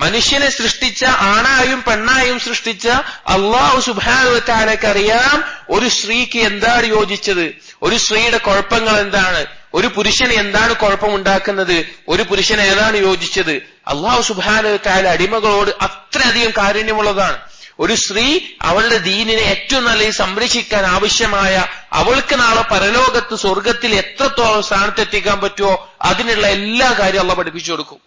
മനുഷ്യനെ സൃഷ്ടിച്ച, ആണായും പെണ്ണായും സൃഷ്ടിച്ച അള്ളാഹു സുബ്ഹാനഹു വ തആലയ്ക്ക് അറിയാം ഒരു സ്ത്രീക്ക് എന്താണ് യോജിച്ചത്, ഒരു സ്ത്രീയുടെ കുഴപ്പങ്ങൾ എന്താണ്, ഒരു പുരുഷന് എന്താണ് കുഴപ്പമുണ്ടാക്കുന്നത്, ഒരു പുരുഷന് ഏതാണ് യോജിച്ചത്. അള്ളാഹു സുബ്ഹാനഹു വ തആല അടിമകളോട് അത്രയധികം കാരുണ്യമുള്ളതാണ്. ഒരു സ്ത്രീ അവളുടെ ദീനിനെ ഏറ്റവും നല്ല സംരക്ഷിക്കാൻ ആവശ്യമായ, അവൾക്ക് നാളെ പരലോകത്ത് സ്വർഗത്തിൽ എത്രത്തോളം സ്ഥാനത്തെത്തിക്കാൻ പറ്റുമോ അതിനുള്ള എല്ലാ കാര്യവും അള്ളാഹു പഠിപ്പിച്ചു കൊടുക്കും.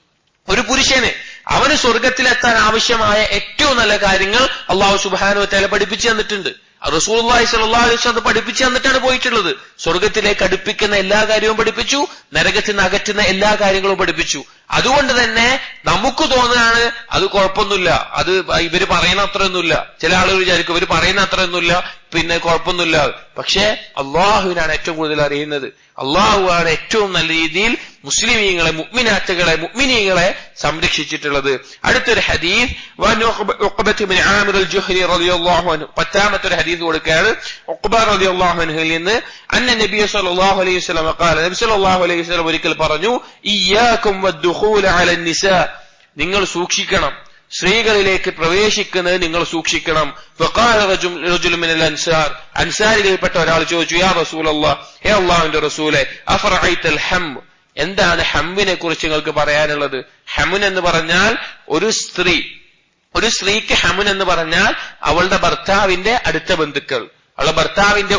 ഒരു പുരുഷന് അവന് സ്വർഗത്തിലെത്താൻ ആവശ്യമായ ഏറ്റവും നല്ല കാര്യങ്ങൾ അള്ളാഹു സുബ്ഹാനഹു വ തആല പഠിപ്പിച്ചു തന്നിട്ടുണ്ട്. റസൂലുള്ളാഹി സ്വല്ലല്ലാഹു അലൈഹി വസല്ലം പഠിപ്പിച്ചു തന്നിട്ടാണ് പോയിട്ടുള്ളത്. സ്വർഗത്തിലേക്ക് അടുപ്പിക്കുന്ന എല്ലാ കാര്യവും പഠിപ്പിച്ചു, നരകത്തിൽ നിന്ന് അകറ്റുന്ന എല്ലാ കാര്യങ്ങളും പഠിപ്പിച്ചു. അതുകൊണ്ട് തന്നെ നമുക്ക് തോന്നുകയാണ് അത് കുഴപ്പമൊന്നുമില്ല, അത് ഇവര് പറയുന്ന അത്രയൊന്നുമില്ല. ചില ആളുകൾ വിചാരിക്കും ഇവര് പറയുന്ന അത്രയൊന്നുമില്ല, കുഴപ്പമൊന്നുമില്ല. പക്ഷേ അള്ളാഹുവിനാണ് ഏറ്റവും കൂടുതൽ അറിയുന്നത്. അള്ളാഹുവാണ് ഏറ്റവും നല്ല രീതിയിൽ മുസ്ലിമീങ്ങളെ, മുഅ്മിനാത്തുകളെ, മുഅ്മിനീങ്ങളെ സംരക്ഷിച്ചിട്ടുള്ളത്. അടുത്തൊരു ഹദീസ്, ഉഖബത്ത് ഇബ്നു ആമിർ അൽ-ജുഹ്രി റളിയല്ലാഹു അൻഹു, 10ാമത്തെ ഒരു ഹദീസ് കൊടുക്കുകയാണ് ഉഖബ റളിയല്ലാഹു അൻഹുവിൽ നിന്ന്, അന്ന നബി സല്ലല്ലാഹു അലൈഹി വസല്ലം ഖാല, നബി സല്ലല്ലാഹു അലൈഹി വസല്ലം ഒരിക്കൽ പറഞ്ഞു, ഇയ്യാകും വദ്ദുഖൂല അല നിസാ, നിങ്ങൾ സൂക്ഷിക്കണം, സ്ത്രീകളിലേക്ക് പ്രവേശിക്കുന്നത് നിങ്ങൾ സൂക്ഷിക്കണം. ഫഖാല റജുലുൻ മിനൽ അൻസാർ, അൻസാരികളിൽപ്പെട്ട ഒരാൾ ചോദിച്ചു, യാ റസൂലല്ലാഹ്, ഹേ അല്ലാഹുവിന്റെ റസൂലേ, അഫറഅയ്തൽ ഹം, എന്താണ് ഹമ്മിനെ കുറിച്ച് നിങ്ങൾക്ക് പറയാനുള്ളത്? ഹമുൻ എന്ന് പറഞ്ഞാൽ ഒരു സ്ത്രീക്ക് ഹമുൻ എന്ന് പറഞ്ഞാൽ അവളുടെ ഭർത്താവിന്റെ അടുത്ത ബന്ധുക്കൾ, അവളുടെ ഭർത്താവിന്റെ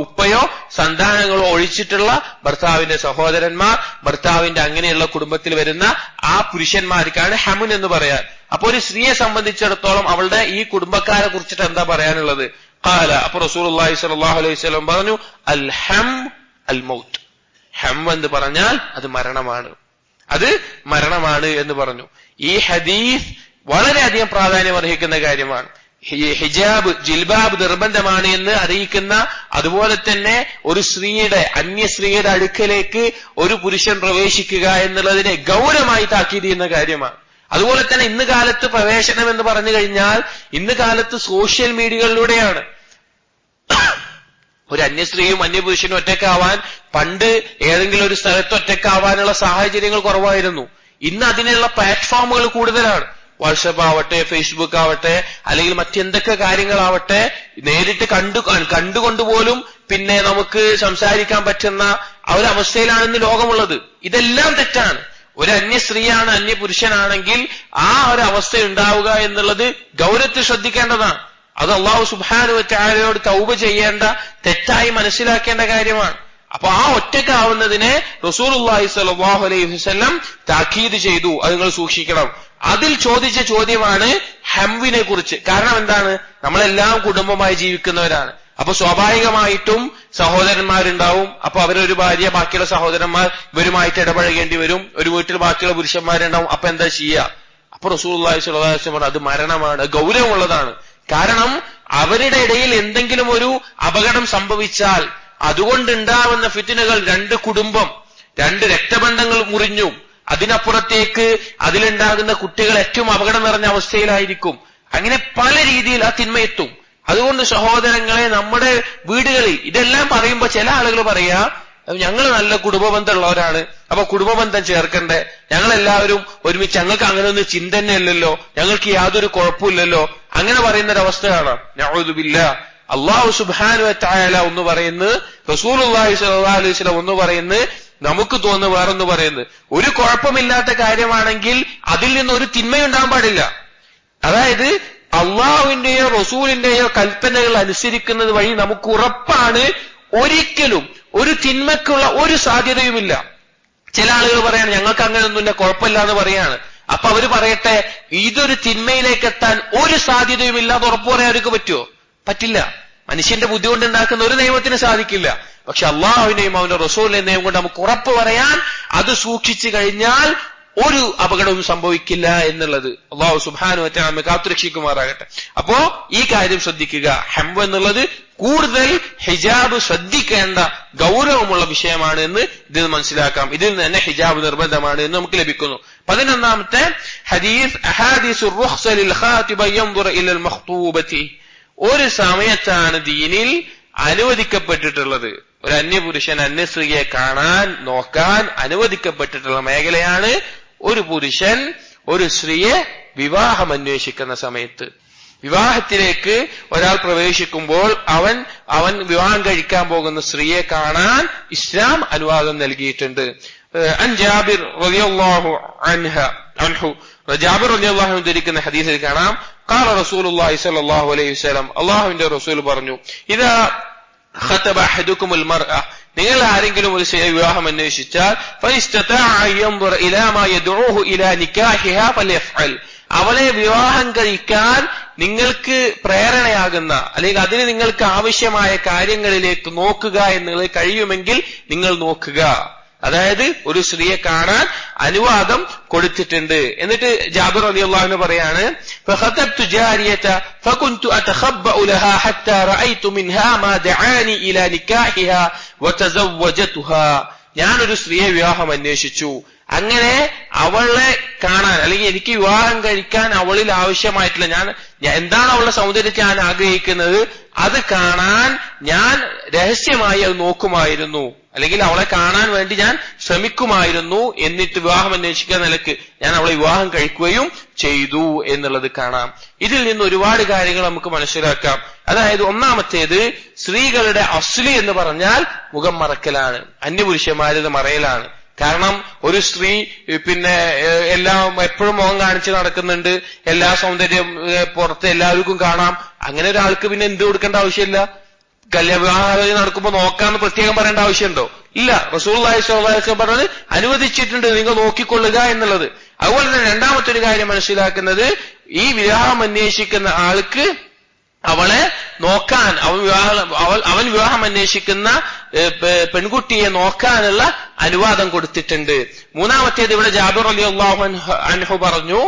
ഉപ്പയോ സന്താനങ്ങളോ ഒഴിച്ചിട്ടുള്ള ഭർത്താവിന്റെ സഹോദരന്മാർ, ഭർത്താവിന്റെ അങ്ങനെയുള്ള കുടുംബത്തിൽ വരുന്ന ആ പുരുഷന്മാർക്കാണ് ഹമുൻ എന്ന് പറയാൻ. അപ്പൊ ഒരു സ്ത്രീയെ സംബന്ധിച്ചിടത്തോളം അവളുടെ ഈ കുടുംബക്കാരെ കുറിച്ചിട്ട് എന്താ പറയാനുള്ളത്? ഖാല, അപ്പൊ റസൂലുള്ളാഹി സ്വല്ലല്ലാഹു അലൈഹി വസല്ലം പറഞ്ഞു, അൽ ഹം അൽ മൗത്ത്. ഹം എന്ന് പറഞ്ഞാൽ അത് മരണമാണ്, അത് മരണമാണ് എന്ന് പറഞ്ഞു. ഈ ഹദീസ് വളരെയധികം പ്രാധാന്യം അർഹിക്കുന്ന കാര്യമാണ്. ഹിജാബ്, ജിൽബാബ് നിർബന്ധമാണ് എന്ന് അറിയിക്കുന്ന, അതുപോലെ തന്നെ ഒരു സ്ത്രീയുടെ, അന്യ സ്ത്രീയുടെ അടുക്കലേക്ക് ഒരു പുരുഷൻ പ്രവേശിക്കുക എന്നുള്ളതിനെ ഗൗരവമായി താക്കീത് ചെയ്യുന്ന കാര്യമാണ്. അതുപോലെ തന്നെ ഇന്ന് കാലത്ത് പ്രവേശനം എന്ന് പറഞ്ഞു കഴിഞ്ഞാൽ ഇന്ന് കാലത്ത് സോഷ്യൽ മീഡിയകളിലൂടെയാണ്. ഒരു അന്യസ്ത്രീയും അന്യപുരുഷനും ഒറ്റക്കാവാൻ പണ്ട് ഏതെങ്കിലും ഒരു സ്ഥലത്ത് ഒറ്റക്കാവാനുള്ള സാഹചര്യങ്ങൾ കുറവായിരുന്നു. ഇന്ന് അതിനുള്ള പ്ലാറ്റ്ഫോമുകൾ കൂടുതലാണ്. വാട്സപ്പ് ആവട്ടെ, ഫേസ്ബുക്ക് ആവട്ടെ, അല്ലെങ്കിൽ മറ്റെന്തൊക്കെ കാര്യങ്ങളാവട്ടെ, നേരിട്ട് കണ്ടുകൊണ്ട് പോലും പിന്നെ നമുക്ക് സംസാരിക്കാൻ പറ്റുന്ന ആ ഒരു അവസ്ഥയിലാണ് ഇന്ന് ലോകമുള്ളത്. ഇതെല്ലാം തെറ്റാണ്. ഒരു അന്യ സ്ത്രീയാണ്, അന്യ പുരുഷനാണെങ്കിൽ ആ ഒരു അവസ്ഥ ഉണ്ടാവുക എന്നുള്ളത് ഗൗരവത്തിൽ ശ്രദ്ധിക്കേണ്ടതാണ്. അത് അല്ലാഹു സുബ്ഹാനഹു വ തആലയോട് തൗബ ചെയ്യേണ്ട, തെറ്റായി മനസ്സിലാക്കേണ്ട കാര്യമാണ്. അപ്പൊ ആ ഒറ്റക്കാവുന്നതിനെ റസൂലുള്ളാഹി സ്വല്ലല്ലാഹു അലൈഹി വസല്ലം താക്കീത് ചെയ്തു, അത് നിങ്ങൾ സൂക്ഷിക്കണം. അതിൽ ചോദിച്ച ചോദ്യമാണ് ഹംവിനെ കുറിച്ച്. കാരണം എന്താണ്? നമ്മളെല്ലാം കുടുംബമായി ജീവിക്കുന്നവരാണ്. അപ്പൊ സ്വാഭാവികമായിട്ടും സഹോദരന്മാരുണ്ടാവും. അപ്പൊ അവരൊരു ഭാര്യ, ബാക്കിയുള്ള സഹോദരന്മാർ ഇവരുമായിട്ട് ഇടപഴകേണ്ടി വരും. ഒരു വീട്ടിൽ ബാക്കിയുള്ള പുരുഷന്മാരുണ്ടാവും. അപ്പൊ എന്താ ചെയ്യുക? അപ്പൊ റസൂലുള്ളാഹി സ്വല്ലല്ലാഹു അലൈഹി വസല്ലം അത് മരണമാണ്, ഗൗരവമുള്ളതാണ്. കാരണം അവരുടെ ഇടയിൽ എന്തെങ്കിലും ഒരു അപകടം സംഭവിച്ചാൽ അതുകൊണ്ടുണ്ടാവുന്ന ഫിത്നകൾ, രണ്ട് കുടുംബം, രണ്ട് രക്തബന്ധങ്ങൾ മുറിഞ്ഞു, അതിനപ്പുറത്തേക്ക് അതിലുണ്ടാകുന്ന കുട്ടികൾ ഏറ്റവും അപകടം നിറഞ്ഞ അവസ്ഥയിലായിരിക്കും. അങ്ങനെ പല രീതിയിൽ ആ തിന്മയെത്തും. അതുകൊണ്ട് സഹോദരങ്ങളെ, നമ്മുടെ വീടുകളിൽ ഇതെല്ലാം പറയുമ്പോ ചില ആളുകൾ പറയാ, ഞങ്ങൾ നല്ല കുടുംബബന്ധമുള്ളവരാണ്, അപ്പൊ കുടുംബബന്ധം ചേർക്കണ്ടേ, ഞങ്ങളെല്ലാവരും ഒരുമിച്ച്, ഞങ്ങൾക്ക് അങ്ങനെ ഒന്നും ചിന്ത തന്നെ ഇല്ലല്ലോ, ഞങ്ങൾക്ക് യാതൊരു കുഴപ്പമില്ലല്ലോ, അങ്ങനെ പറയുന്നൊരവസ്ഥ കാണാം. നഊദു ബില്ലാഹ്. അല്ലാഹു സുബ്ഹാനഹു വ തആല ഒന്ന് പറയുന്നത്, റസൂലുള്ളാഹി സ്വല്ലല്ലാഹു അലൈഹി വസല്ലം ഒന്ന് പറയുന്നത്, നമുക്ക് തോന്നുന്നു വേറൊന്ന് പറയുന്നത്. ഒരു കുഴപ്പമില്ലാത്ത കാര്യമാണെങ്കിൽ അതിൽ നിന്ന് ഒരു തിന്മയുണ്ടാകാൻ പാടില്ല. അതായത് അള്ളാഹുവിന്റെയോ റസൂലിന്റെയോ കൽപ്പനകൾ അനുസരിക്കുന്നത് വഴി നമുക്ക് ഉറപ്പാണ് ഒരിക്കലും ഒരു തിന്മക്കുള്ള ഒരു സാധ്യതയുമില്ല. ചില ആളുകൾ പറയാണ് ഞങ്ങൾക്ക് അങ്ങനെയൊന്നുമില്ല, കുഴപ്പമില്ല എന്ന് പറയാണ്. അപ്പൊ അവര് പറയട്ടെ, ഇതൊരു തിന്മയിലേക്ക് എത്താൻ ഒരു സാധ്യതയുമില്ലാതെ ഉറപ്പ് പറയാൻ അവർക്ക് പറ്റുമോ? പറ്റില്ല. മനുഷ്യന്റെ ബുദ്ധി കൊണ്ട് ഉണ്ടാക്കുന്ന ഒരു നിയമത്തിന് സാധിക്കില്ല. പക്ഷെ അള്ളാഹുവിനെയും അവന്റെ റസൂലിന്റെ നിയമം കൊണ്ട് നമുക്ക് ഉറപ്പ് പറയാൻ, അത് സൂക്ഷിച്ചു കഴിഞ്ഞാൽ ഒരു അപകടവും സംഭവിക്കില്ല എന്നുള്ളത്. അല്ലാഹു സുബ്ഹാനഹു വ തആല നമ്മെ കാത്തുരക്ഷിക്കുമാറാകട്ടെ. അപ്പോ ഈ കാര്യം ശ്രദ്ധിക്കുക. ഹംവ് എന്നുള്ളത് കൂടുതൽ ഹിജാബ് ശ്രദ്ധിക്കേണ്ട ഗൗരവമുള്ള വിഷയമാണ് എന്ന് ഇതിൽ മനസ്സിലാക്കാം. ഇതിൽ നിന്ന് തന്നെ ഹിജാബ് നിർബന്ധമാണ് എന്ന് നമുക്ക് ലഭിക്കുന്നു. 11ാമത്തെ ഹദീസ്, അഹാദീസുർ റുഖ്സ ലിൽ ഖാതിബ യൻദുറ ഇലൽ മഖ്തൂബതി. ഒരു സമയത്താണ് ദീനിൽ അനുവദിക്കപ്പെട്ടിട്ടുള്ളത്, ഒരു അന്യപുരുഷൻ അന്യസ്ത്രീയെ കാണാൻ, നോക്കാൻ അനുവദിക്കപ്പെട്ടിട്ടുള്ള മേഖലയാണ് ഒരു പുരുഷൻ ഒരു സ്ത്രീയെ വിവാഹം അന്വേഷിക്കുന്ന സമയത്ത്. വിവാഹത്തിലേക്ക് ഒരാൾ പ്രവേശിക്കുമ്പോൾ അവൻ വിവാഹം കഴിക്കാൻ പോകുന്ന സ്ത്രീയെ കാണാൻ ഇസ്ലാം അനുവാദം നൽകിയിട്ടുണ്ട്. അൻ ജാബിർ റളിയല്ലാഹു അൻഹു, ജാബിർ റളിയല്ലാഹു അൻഹു ധരിക്കുന്ന ഹദീസിൽ കാണാം, ഖാല റസൂലുള്ളാഹി സ്വല്ലല്ലാഹു അലൈഹി വസല്ലം, അല്ലാഹുവിന്റെ റസൂൽ പറഞ്ഞു, ഇദാ ഖതബ അഹദുകുമുൽ മർഅ, നിങ്ങൾ ആരെങ്കിലും ഒരു സ്ത്രീയെ വിവാഹം അന്വേഷിച്ചാൽ, ഫഇസ്തതാഅ യൻദുറ ഇലാ മാ യദ്ഉഹു ഇലാ നികാഹിഹാ ഫലയഫ്അൽ, അവളെ വിവാഹം കഴിക്കാൻ നിങ്ങൾക്ക് പ്രേരണയാകുന്ന, അല്ലെങ്കിൽ അതിന് നിങ്ങൾക്ക് ആവശ്യമായ കാര്യങ്ങളിലേക്ക് നോക്കുക എന്നുള്ളത് കഴിയുമെങ്കിൽ നിങ്ങൾ നോക്കുക. അതായത് ഒരു സ്ത്രീയെ കാണാൻ അനുവാദം കൊടുത്തിട്ടുണ്ട്. എന്നിട്ട് ജാബിർ റളിയല്ലാഹു അൻഹു പറയാണ്, ഫഖതബ്തു ജാരിയത ഫകുൻതു അതഖബ്ബഉ ലഹാ ഹത്താ റഅയ്തു മിൻഹാ മാ ദഅാനി ഇലാ നികാഹിഹാ വതസവ്വജതുഹാ. ഞാനൊരു സ്ത്രീയെ വിവാഹം അന്വേഷിച്ചു, അങ്ങനെ അവളെ കാണാൻ, അല്ലെങ്കിൽ എനിക്ക് വിവാഹം കഴിക്കാൻ അവളിൽ ആവശ്യമായിട്ടുള്ള, ഞാൻ എന്താണ് അവളുടെ സൗന്ദര്യത്തെ ഞാൻ ആഗ്രഹിക്കുന്നത്, അത് കാണാൻ ഞാൻ രഹസ്യമായി അത് നോക്കുമായിരുന്നു, അല്ലെങ്കിൽ അവളെ കാണാൻ വേണ്ടി ഞാൻ ശ്രമിക്കുമായിരുന്നു. എന്നിട്ട് വിവാഹം അന്വേഷിക്കുന്ന നിലക്ക് ഞാൻ അവളെ വിവാഹം കഴിക്കുകയും ചെയ്തു എന്നുള്ളത് കാണാം. ഇതിൽ നിന്ന് ഒരുപാട് കാര്യങ്ങൾ നമുക്ക് മനസ്സിലാക്കാം. അതായത് ഒന്നാമത്തേത്, സ്ത്രീകളുടെ അസ്ലി എന്ന് പറഞ്ഞാൽ മുഖം മറക്കലാണ്, അന്യപുരുഷന്മാരത് മറയലാണ്. കാരണം ഒരു സ്ത്രീ പിന്നെ എല്ലാം എപ്പോഴും മുഖം കാണിച്ച് നടക്കുന്നുണ്ട്, എല്ലാ സൗന്ദര്യം പുറത്ത് എല്ലാവർക്കും കാണാം. അങ്ങനെ ഒരാൾക്ക് പിന്നെ എന്ത് കൊടുക്കേണ്ട ആവശ്യമില്ല. കല്യാണാലോചന നടക്കുമ്പോ നോക്കാന്ന് പ്രത്യേകം പറയേണ്ട ആവശ്യമുണ്ടോ? ഇല്ല. റസൂലുള്ളാഹി സ്വല്ലല്ലാഹു അലൈഹി വസല്ലം പറഞ്ഞത് അനുവദിച്ചിട്ടുണ്ട്, നിങ്ങൾ നോക്കിക്കൊള്ളുക എന്നുള്ളത്. അതുപോലെ തന്നെ രണ്ടാമത്തെ ഒരു കാര്യം മനസ്സിലാക്കുന്നത്, ഈ വിവാഹം അന്വേഷിക്കുന്ന ആൾക്ക് അവളെ നോക്കാൻ അവൻ വിവാഹം അന്വേഷിക്കുന്ന പെൺകുട്ടിയെ നോക്കാനുള്ള അനുവാദം കൊടുത്തിട്ടുണ്ട്. മൂന്നാമത്തേത് ഇവിടെ ജാബിർ റളിയല്ലാഹു അൻഹു പറഞ്ഞു,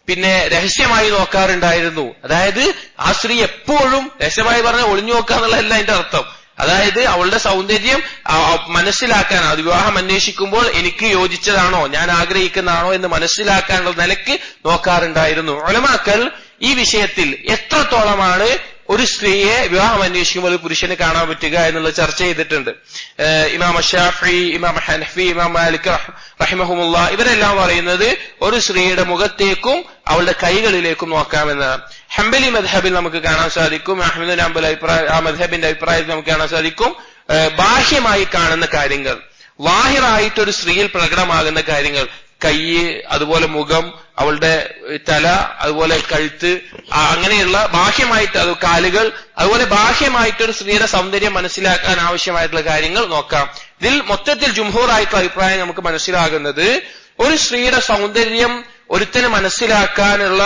പിന്നെ രഹസ്യമായി നോക്കാറുണ്ടായിരുന്നു. അതായത് ആ സ്ത്രീ എപ്പോഴും രഹസ്യമായി പറഞ്ഞ ഒളിഞ്ഞു നോക്കാന്നുള്ളതല്ല അതിന്റെ അർത്ഥം. അതായത് അവളുടെ സൗന്ദര്യം മനസ്സിലാക്കാൻ, അത് വിവാഹം അന്വേഷിക്കുമ്പോൾ എനിക്ക് യോജിച്ചതാണോ, ഞാൻ ആഗ്രഹിക്കുന്നതാണോ എന്ന് മനസ്സിലാക്കാനുള്ള നിലയ്ക്ക് നോക്കാറുണ്ടായിരുന്നു. ഉലമാക്കൾ ഈ വിഷയത്തിൽ എത്രത്തോളമാണ് ഒരു സ്ത്രീയെ വിവാഹം അന്വേഷിക്കുമ്പോൾ ഒരു പുരുഷന് കാണാൻ പറ്റുക എന്നുള്ളത് ചർച്ച ചെയ്തിട്ടുണ്ട്. ഇമാം ശാഫിഈ, ഇമാം ഹനഫി, ഇമാം മാലിക് റഹിമഹുമുല്ലാ ഇവരെല്ലാം പറയുന്നത് ഒരു സ്ത്രീയുടെ മുഖത്തേക്കും അവളുടെ കൈകളിലേക്കും നോക്കാമെന്നാണ്. ഹംബലി മദ്ഹബിൽ നമുക്ക് കാണാൻ സാധിക്കും, അഹ്മദ് ബിൻ ഹംബൽ ആ മദ്ഹബിന്റെ അഭിപ്രായത്തിൽ നമുക്ക് കാണാൻ സാധിക്കും, ബാഹ്യമായി കാണുന്ന കാര്യങ്ങൾ, ലാഹിറായിട്ട് ഒരു സ്ത്രീയിൽ പ്രകടമാകുന്ന കാര്യങ്ങൾ, കൈ, അതുപോലെ മുഖം, അവളുടെ തല, അതുപോലെ കഴുത്ത്, അങ്ങനെയുള്ള ബാഹ്യമായിട്ട്, അത് കാലുകൾ, അതുപോലെ ബാഹ്യമായിട്ടൊരു സ്ത്രീയുടെ സൗന്ദര്യം മനസ്സിലാക്കാൻ ആവശ്യമായിട്ടുള്ള കാര്യങ്ങൾ നോക്കാം. ഇതിൽ മൊത്തത്തിൽ ജുംഹൂറായിട്ടുള്ള അഭിപ്രായം നമുക്ക് മനസ്സിലാകുന്നത്, ഒരു സ്ത്രീയുടെ സൗന്ദര്യം ഒരുത്തന് മനസ്സിലാക്കാനുള്ള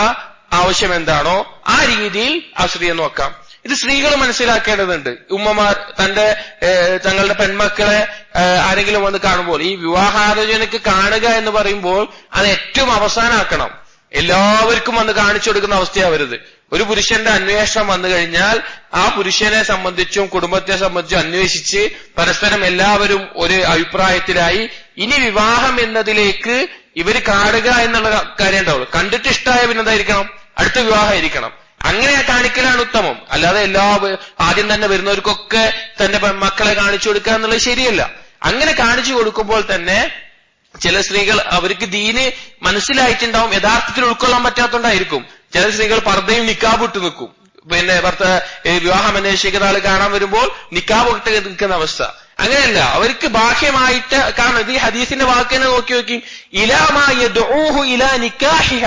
ആവശ്യം എന്താണോ ആ രീതിയിൽ ആ സ്ത്രീയെ നോക്കാം. ഇത് സ്ത്രീകൾ മനസ്സിലാക്കേണ്ടതുണ്ട്. ഉമ്മമാർ തങ്ങളുടെ പെൺമക്കളെ ആരെങ്കിലും വന്ന് കാണുമ്പോൾ, ഈ വിവാഹാലോചനയ്ക്ക് കാണുക എന്ന് പറയുമ്പോൾ അത് ഏറ്റവും അവസാനാക്കണം. എല്ലാവർക്കും വന്ന് കാണിച്ചു കൊടുക്കുന്ന അവസ്ഥയാവരുത്. ഒരു പുരുഷന്റെ അന്വേഷണം വന്നു കഴിഞ്ഞാൽ ആ പുരുഷനെ സംബന്ധിച്ചും കുടുംബത്തെ സംബന്ധിച്ചും അന്വേഷിച്ച് പരസ്പരം എല്ലാവരും ഒരു അഭിപ്രായത്തിലായി ഇനി വിവാഹം എന്നതിലേക്ക് ഇവർ കാണുക എന്നുള്ള കാര്യം ഉണ്ടാവുള്ളൂ. കണ്ടിട്ട് ഇഷ്ടമായ പിന്നെന്തായിരിക്കണം, അടുത്ത വിവാഹമായിരിക്കണം. അങ്ങനെ കാണിക്കലാണ് ഉത്തമം. അല്ലാതെ ആദ്യം തന്നെ വരുന്നവർക്കൊക്കെ തന്റെ മക്കളെ കാണിച്ചു കൊടുക്കുക എന്നുള്ളത് ശരിയല്ല. അങ്ങനെ കാണിച്ചു കൊടുക്കുമ്പോൾ തന്നെ ചില സ്ത്രീകൾ അവർക്ക് ദീന് മനസ്സിലായിട്ടുണ്ടാവും, യഥാർത്ഥത്തിൽ ഉൾക്കൊള്ളാൻ പറ്റാത്തതുകൊണ്ടായിരിക്കും. ചില സ്ത്രീകൾ പർദ്ദയും നിക്കാബ് ഇട്ട് നിൽക്കും. പിന്നെ വിവാഹം അന്വേഷിക്കുന്ന ആള് കാണാൻ വരുമ്പോൾ നിക്കാബ് ഇട്ട് നിൽക്കുന്ന അവസ്ഥ. അങ്ങനെയല്ല, അവർക്ക് ബാഹ്യമായിട്ട് കാണുന്നത്. ഈ ഹദീസിന്റെ വാക്കിനെ നോക്കി ഇലാമാ യദ്ഊഹു ഇലാ നിക്കാഹിഹ,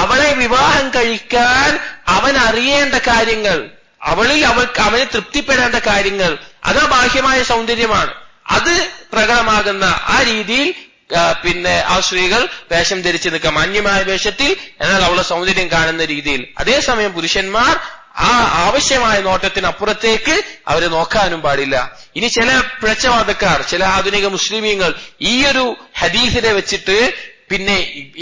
അവളെ വിവാഹം കഴിക്കാൻ അവൻ അറിയേണ്ട കാര്യങ്ങൾ, അവന് തൃപ്തിപ്പെടേണ്ട കാര്യങ്ങൾ, അത് ബാഹ്യമായ സൗന്ദര്യമാണ്. അത് പ്രകടമാകുന്ന ആ രീതിയിൽ പിന്നെ ആ സ്ത്രീകൾ വേഷം ധരിച്ച് നിൽക്കാം, മാന്യമായ വേഷത്തിൽ, എന്നാൽ അവളുടെ സൗന്ദര്യം കാണുന്ന രീതിയിൽ. അതേസമയം പുരുഷന്മാർ ആ ആവശ്യമായ നോട്ടത്തിനപ്പുറത്തേക്ക് അവരെ നോക്കാനും പാടില്ല. ഇനി ചില പിഴച്ചവാദക്കാർ, ചില ആധുനിക മുസ്ലിമീങ്ങൾ ഈ ഒരു ഹദീസിനെ വെച്ചിട്ട് പിന്നെ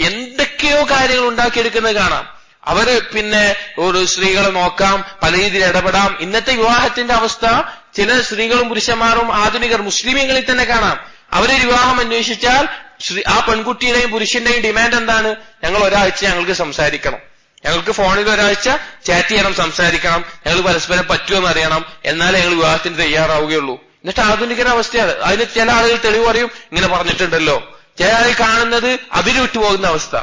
എന്തൊക്കെയോ കാര്യങ്ങൾ ഉണ്ടാക്കിയെടുക്കുന്നത് കാണാം. അവര് പിന്നെ ഒരു സ്ത്രീകളെ നോക്കാം, പല രീതിയിൽ ഇടപെടാം. ഇന്നത്തെ വിവാഹത്തിന്റെ അവസ്ഥ ചില സ്ത്രീകളും പുരുഷന്മാരും ആധുനികർ മുസ്ലിമീങ്ങളിൽ തന്നെ കാണാം. അവരൊരു വിവാഹം അന്വേഷിച്ചാൽ ആ പെൺകുട്ടിയുടെയും പുരുഷന്റെയും ഡിമാൻഡ് എന്താണ്? ഞങ്ങൾ ഒരാഴ്ച ഞങ്ങൾക്ക് സംസാരിക്കണം, ഞങ്ങൾക്ക് ഫോണിൽ ഒരാഴ്ച ചാറ്റ് ചെയ്യണം, സംസാരിക്കണം, ഞങ്ങൾ പരസ്പരം പറ്റുമെന്ന് അറിയണം, എന്നാലേ ഞങ്ങൾ വിവാഹത്തിന് തയ്യാറാവുകയുള്ളൂ. എന്നിട്ട് ആധുനികരുടെ അവസ്ഥയാണ്. അതിന് ചില ആളുകൾ തെളിവ് പറയും, ഇങ്ങനെ പറഞ്ഞിട്ടുണ്ടല്ലോ. ചില ആളുകൾ കാണുന്നത് അതിര് വിട്ടുപോകുന്ന അവസ്ഥ.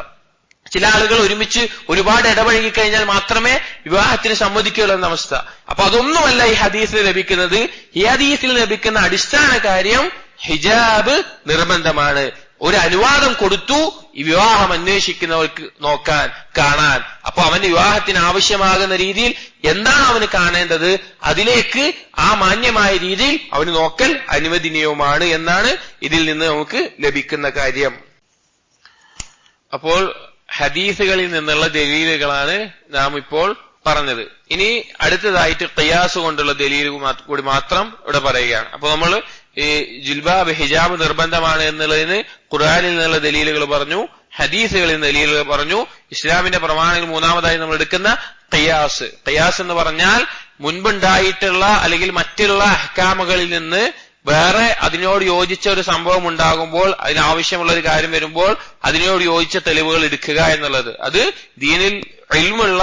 ചില ആളുകൾ ഒരുമിച്ച് ഒരുപാട് ഇടപഴകി കഴിഞ്ഞാൽ മാത്രമേ വിവാഹത്തിന് സമ്മതിക്കുകയുള്ളൂ എന്ന അവസ്ഥ. അപ്പൊ അതൊന്നുമല്ല ഈ ഹദീസിൽ ലഭിക്കുന്നത്. ഈ ഹദീസിൽ ലഭിക്കുന്ന അടിസ്ഥാന കാര്യം ഹിജാബ് നിർബന്ധമാണ്. ഒരു അനുവാദം കൊടുത്തു ഈ വിവാഹം അന്വേഷിക്കുന്നവർക്ക് നോക്കാൻ, കാണാൻ. അപ്പൊ അവന്റെ വിവാഹത്തിന് ആവശ്യമാകുന്ന രീതിയിൽ എന്താണ് അവന് കാണേണ്ടത്, അതിലേക്ക് ആ മാന്യമായ രീതിയിൽ അവന് നോക്കൽ അനുവദനീയവുമാണ് എന്നാണ് ഇതിൽ നിന്ന് നമുക്ക് ലഭിക്കുന്ന കാര്യം. അപ്പോൾ ഹദീസുകളിൽ നിന്നുള്ള ദലീലുകളാണ് നാം ഇപ്പോൾ പറഞ്ഞത്. ഇനി അടുത്തതായിട്ട് ഖിയാസ് കൊണ്ടുള്ള ദലീൽ കൂടി മാത്രം ഇവിടെ പറയുകയാണ്. അപ്പൊ നമ്മൾ ഈ ജിൽബാബ് ഹിജാബ് നിർബന്ധമാണ് എന്നുള്ളതിന് ഖുർആനിൽ നിന്നുള്ള ദലീലുകൾ പറഞ്ഞു, ഹദീസുകളിൽ നിന്ന് ദലീലുകൾ പറഞ്ഞു. ഇസ്ലാമിന്റെ പ്രമാണങ്ങൾ മൂന്നാമതായി നമ്മൾ എടുക്കുന്ന ഖിയാസ്. ഖിയാസ് എന്ന് പറഞ്ഞാൽ മുൻപുണ്ടായിട്ടുള്ള അല്ലെങ്കിൽ മറ്റുള്ള അഹ്കാമുകളിൽ നിന്ന് വേറെ അതിനോട് യോജിച്ച ഒരു സംഭവം ഉണ്ടാകുമ്പോൾ, അതിനാവശ്യമുള്ള ഒരു കാര്യം വരുമ്പോൾ അതിനോട് യോജിച്ച തെളിവുകൾ എടുക്കുക എന്നുള്ളത്. അത് ദീനിൽ ഇൽമുള്ള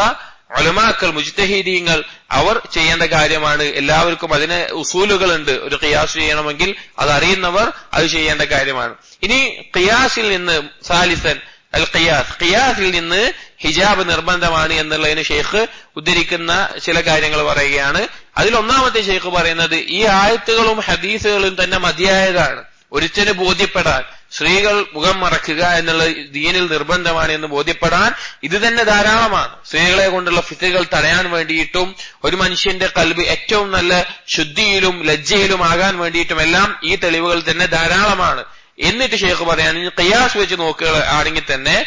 ഉലമാക്കൾ, മുജ്തഹിദീങ്ങൾ അവർ ചെയ്യേണ്ട കാര്യമാണ്. എല്ലാവർക്കും അതിന് ഉസൂലുകളുണ്ട്. ഒരു ഖിയാസ് ചെയ്യണമെങ്കിൽ അത് അറിയുന്നവർ അത് ചെയ്യേണ്ട കാര്യമാണ്. ഇനി ഖിയാസിൽ നിന്ന് സാലിസൻ അൽ ഖിയാസ്, ഖിയാസിൽ നിന്ന് ഹിജാബ് നിർബന്ധമാണ് എന്നുള്ളതിന് ഷെയ്ഖ് ഉദ്ധരിക്കുന്ന ചില കാര്യങ്ങൾ പറയുകയാണ്. അതിൽ ഒന്നാമത്തെ ഷെയ്ഖ് പറയുന്നത്, ഈ ആയത്തുകളും ഹദീസുകളും തന്നെ മതിയായതാണ് ഒരുത്തന് ബോധ്യപ്പെടാൻ. സ്ത്രീകൾ മുഖം മറക്കുക എന്നുള്ള ദീനിൽ നിർബന്ധമാണ് എന്ന് ബോധ്യപ്പെടാൻ ഇത് തന്നെ ധാരാളമാണ്. സ്ത്രീകളെ കൊണ്ടുള്ള ഫിത്നകൾ തടയാൻ വേണ്ടിയിട്ടും ഒരു മനുഷ്യന്റെ ഖൽബ് ഏറ്റവും നല്ല ശുദ്ധിയിലും ലജ്ജയിലും ആകാൻ വേണ്ടിയിട്ടുമെല്ലാം ഈ തെളിവുകൾ തന്നെ ധാരാളമാണ്. എന്നിട്ട് ഷെയ്ഖ് പറയാൻ, ഖിയാസ് വെച്ച് നോക്കുകയാണെങ്കിൽ തന്നെ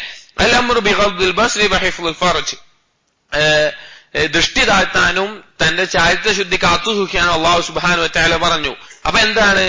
അൽ അംറു ബിഗദ്ദിൽ ബസ്രി വഹിഫ്ദുൽ ഫർജ്, ദൃഷ്ടി താഴ്ത്താനും തന്റെ ചാരിത്രശുദ്ധി കാത്തുസൂക്ഷിക്കാനും അള്ളാഹു സുബ്ഹാനഹു വ തആല പറഞ്ഞു. അപ്പൊ എന്താണ്,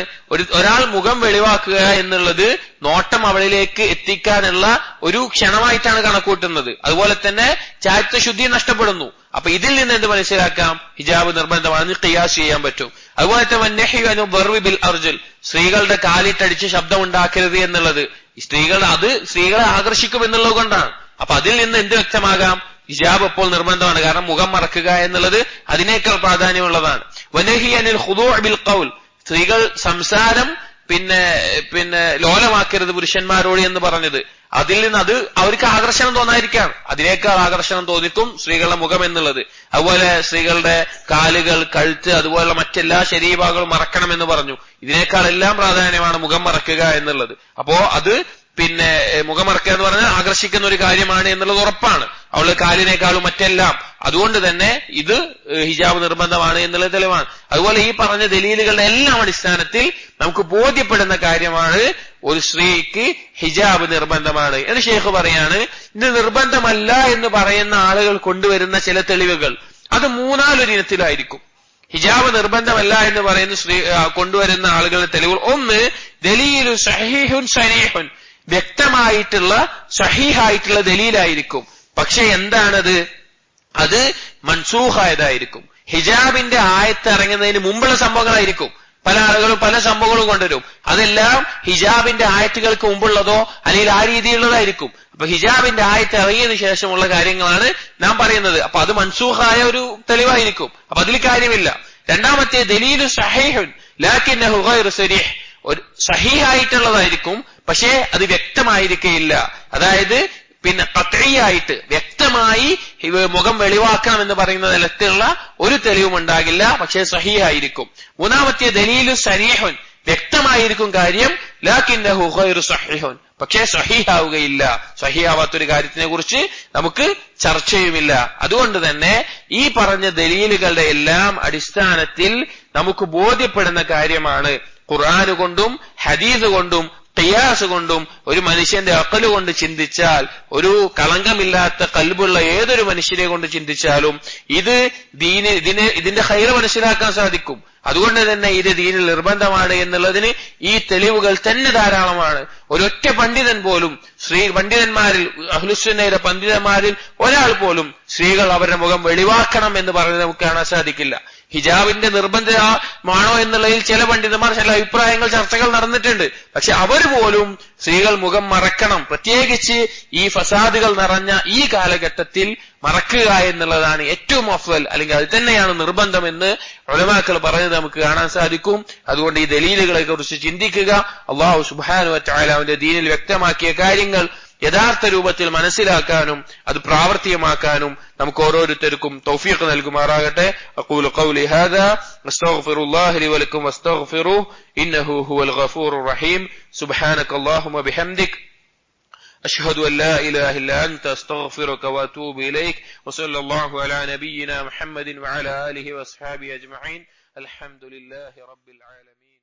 ഒരാൾ മുഖം വെളിവാക്കുക എന്നുള്ളത് നോട്ടം അവളിലേക്ക് എത്തിക്കാനുള്ള ഒരു ക്ഷണമായിട്ടാണ് കണക്കൂട്ടുന്നത്. അതുപോലെ തന്നെ ചാരിത്രശുദ്ധി നഷ്ടപ്പെടുന്നു. അപ്പൊ ഇതിൽ നിന്ന് എന്ത് മനസ്സിലാക്കാം, ഹിജാബ് നിർബന്ധമാണെന്ന് ഖിയാസ് ചെയ്യാൻ പറ്റും. അതുപോലെ തന്നെ വന്നഹ്യു അൻ ദർബി ബിൽ അർജുൽ, സ്ത്രീകളുടെ കാലിട്ടടിച്ച് ശബ്ദം ഉണ്ടാക്കരുത് എന്നുള്ളത് സ്ത്രീകളെ ആകർഷിക്കും എന്നുള്ളത് കൊണ്ടാണ്. അപ്പൊ അതിൽ നിന്ന് എന്ത് വ്യക്തമാകാം, ഹിജാബ് അപ്പോൾ നിർബന്ധമാണ്. കാരണം മുഖം മറക്കുക എന്നുള്ളത് അതിനേക്കാൾ പ്രാധാന്യമുള്ളതാണ്. വനഹി അനിൽ ഖുദൂ ബിൽ ഖൗൽ, സ്ത്രീകൾ സംസാരം പിന്നെ ലോലമാക്കരുത് പുരുഷന്മാരോട് എന്ന് പറഞ്ഞത്, അതിൽ നിന്ന് അത് അവർക്ക് ആകർഷണം തോന്നാതിരിക്കാം. അതിനേക്കാൾ ആകർഷണം തോന്നിക്കും സ്ത്രീകളുടെ മുഖം എന്നുള്ളത്. അതുപോലെ സ്ത്രീകളുടെ കാലുകൾ, കഴുത്ത്, അതുപോലുള്ള മറ്റെല്ലാ ശരീരഭാഗങ്ങളും മറക്കണം എന്ന് പറഞ്ഞു. ഇതിനേക്കാൾ എല്ലാം പ്രാധാന്യമാണ് മുഖം മറക്കുക എന്നുള്ളത്. അപ്പോ അത് മുഖം മറക്കുക എന്ന് പറഞ്ഞാൽ ആകർഷിക്കുന്ന ഒരു കാര്യമാണ് എന്നുള്ളത് ഉറപ്പാണ്, അവളുടെ കാലിനേക്കാളും മറ്റെല്ലാം. അതുകൊണ്ട് തന്നെ ഇത് ഹിജാബ് നിർബന്ധമാണ് എന്നുള്ള തെളിവാണ്. അതുപോലെ ഈ പറഞ്ഞ ദലീലുകളുടെ എല്ലാം അടിസ്ഥാനത്തിൽ നമുക്ക് ബോധ്യപ്പെടുന്ന കാര്യമാണ് ഒരു സ്ത്രീക്ക് ഹിജാബ് നിർബന്ധമാണ് എന്ന് ഷേഖ് പറയാണ്. ഇത് നിർബന്ധമല്ല എന്ന് പറയുന്ന ആളുകൾ കൊണ്ടുവരുന്ന ചില തെളിവുകൾ അത് മൂന്നാലൊരു ഇനത്തിലായിരിക്കും. ഹിജാബ് നിർബന്ധമല്ല എന്ന് പറയുന്ന കൊണ്ടുവരുന്ന ആളുകളുടെ തെളിവുകൾ, ഒന്ന് ദലീലു സഹീഹുൻ സരീഹുൻ, വ്യക്തമായിട്ടുള്ള സഹീഹായിട്ടുള്ള ദലീലായിരിക്കും. പക്ഷെ എന്താണത്, അത് മൻസൂഖായതായിരിക്കും. ഹിജാബിന്റെ ആയത്ത് ഇറങ്ങുന്നതിന് മുമ്പുള്ള സംഭവങ്ങളായിരിക്കും. പല ആളുകളും പല സംഭവങ്ങളും കൊണ്ടുവരും. അതെല്ലാം ഹിജാബിന്റെ ആയത്തുകൾക്ക് മുമ്പുള്ളതോ അല്ലെങ്കിൽ ആ രീതിയിലുള്ളതായിരിക്കും. അപ്പൊ ഹിജാബിന്റെ ആയത്ത് ഇറങ്ങിയതിനു ശേഷമുള്ള കാര്യങ്ങളാണ് നാം പറയുന്നത്. അപ്പൊ അത് മൻസൂഖായ ഒരു തെളിവായിരിക്കും. അപ്പൊ അതിൽ കാര്യമില്ല. രണ്ടാമത്തെ ദലീലു സഹീഹുൻ ലാകിന്നഹു ഗൈറു സരീഹ്, ഒരു സഹീഹായിട്ടുള്ളതായിരിക്കും, പക്ഷേ അത് വ്യക്തമായിരിക്കുകയില്ല. അതായത് ഖത്ഈയായിട്ട് വ്യക്തമായി മുഖം വെളിവാക്കണം എന്ന് പറയുന്ന നിലത്തിലുള്ള ഒരു തെളിവും ഉണ്ടാകില്ല, പക്ഷേ സഹീഹായിരിക്കും. മൂന്നാമത്തെ ദലീലു സരീഹുൻ, വ്യക്തമായിരിക്കും കാര്യം, ലാകിന്നഹു ഗൈറു സഹീഹുൻ, പക്ഷേ സഹീഹാവുകയില്ല. സഹീഹാവാത്തൊരു കാര്യത്തിനെ കുറിച്ച് നമുക്ക് ചർച്ചയുമില്ല. അതുകൊണ്ട് തന്നെ ഈ പറഞ്ഞ ദലീലുകളുടെ എല്ലാം അടിസ്ഥാനത്തിൽ നമുക്ക് ബോധ്യപ്പെടുന്ന കാര്യമാണ്, ഖുർആൻ കൊണ്ടും ഹദീസ് കൊണ്ടും ഖിയാസ് കൊണ്ടും ഒരു മനുഷ്യന്റെ അഖല് കൊണ്ട് ചിന്തിച്ചാൽ, ഒരു കളങ്കമില്ലാത്ത ഖൽബുള്ള ഏതൊരു മനുഷ്യനെ കൊണ്ട് ചിന്തിച്ചാലും ഇതിന്റെ ഖൈർ മനസ്സിലാക്കാൻ സാധിക്കും. അതുകൊണ്ട് തന്നെ ഇത് ദീനിൽ നിർബന്ധമാണ് എന്നുള്ളതിന് ഈ തെളിവുകൾ തന്നെ ധാരാളമാണ്. ഒരൊറ്റ പണ്ഡിതൻ പോലും, പണ്ഡിതന്മാരിൽ അഹ്ലുസുന്നയുടെ പണ്ഡിതന്മാരിൽ ഒരാൾ പോലും സ്ത്രീകൾ അവരുടെ മുഖം വെളിവാക്കണം എന്ന് പറഞ്ഞ് നമുക്ക് കാണാൻ സാധിക്കില്ല. ഹിജാബിന്റെ നിർബന്ധമാണോ എന്നുള്ളതിൽ ചില പണ്ഡിതന്മാർ ചില അഭിപ്രായങ്ങൾ, ചർച്ചകൾ നടന്നിട്ടുണ്ട്. പക്ഷെ അവർ പോലും സ്ത്രീകൾ മുഖം മറക്കണം, പ്രത്യേകിച്ച് ഈ ഫസാദുകൾ നിറഞ്ഞ ഈ കാലഘട്ടത്തിൽ മറക്കുക എന്നുള്ളതാണ് ഏറ്റവും അഫ്ളൽ, അല്ലെങ്കിൽ അത് തന്നെയാണ് നിർബന്ധമെന്ന് ഉലമാക്കൾ പറഞ്ഞത് നമുക്ക് കാണാൻ സാധിക്കും. അതുകൊണ്ട് ഈ ദലീലുകളെ കുറിച്ച് ചിന്തിക്കുക. അല്ലാഹു സുബ്ഹാനഹു വ തആല അവന്റെ ദീനിൽ വ്യക്തമാക്കിയ കാര്യങ്ങൾ യഥാർത്ഥ രൂപത്തിൽ മനസ്സിലാക്കാനും അത് പ്രാവർത്തികമാക്കാനും നമുക്ക് ഓരോരുത്തർക്കും തൗഫീഖ് നൽകുമാറാകട്ടെ. അഖൂലു ഖൗലി ഹാദാ അസ്തഗ്ഫിറുല്ലാഹി ലി വലക്കും വസ്തഗ്ഫിറുഹു ഇന്നഹു ഹുവൽ ഗഫൂറുർ റഹീം. സുബ്ഹാനകല്ലാഹുമ്മ ബിഹംദിക് أشهد أن لا إله إلا أنت أستغفرك وأتوب إليك وصلى الله على نبينا محمد وعلى آله وأصحابه أجمعين. الحمد لله رب العالمين.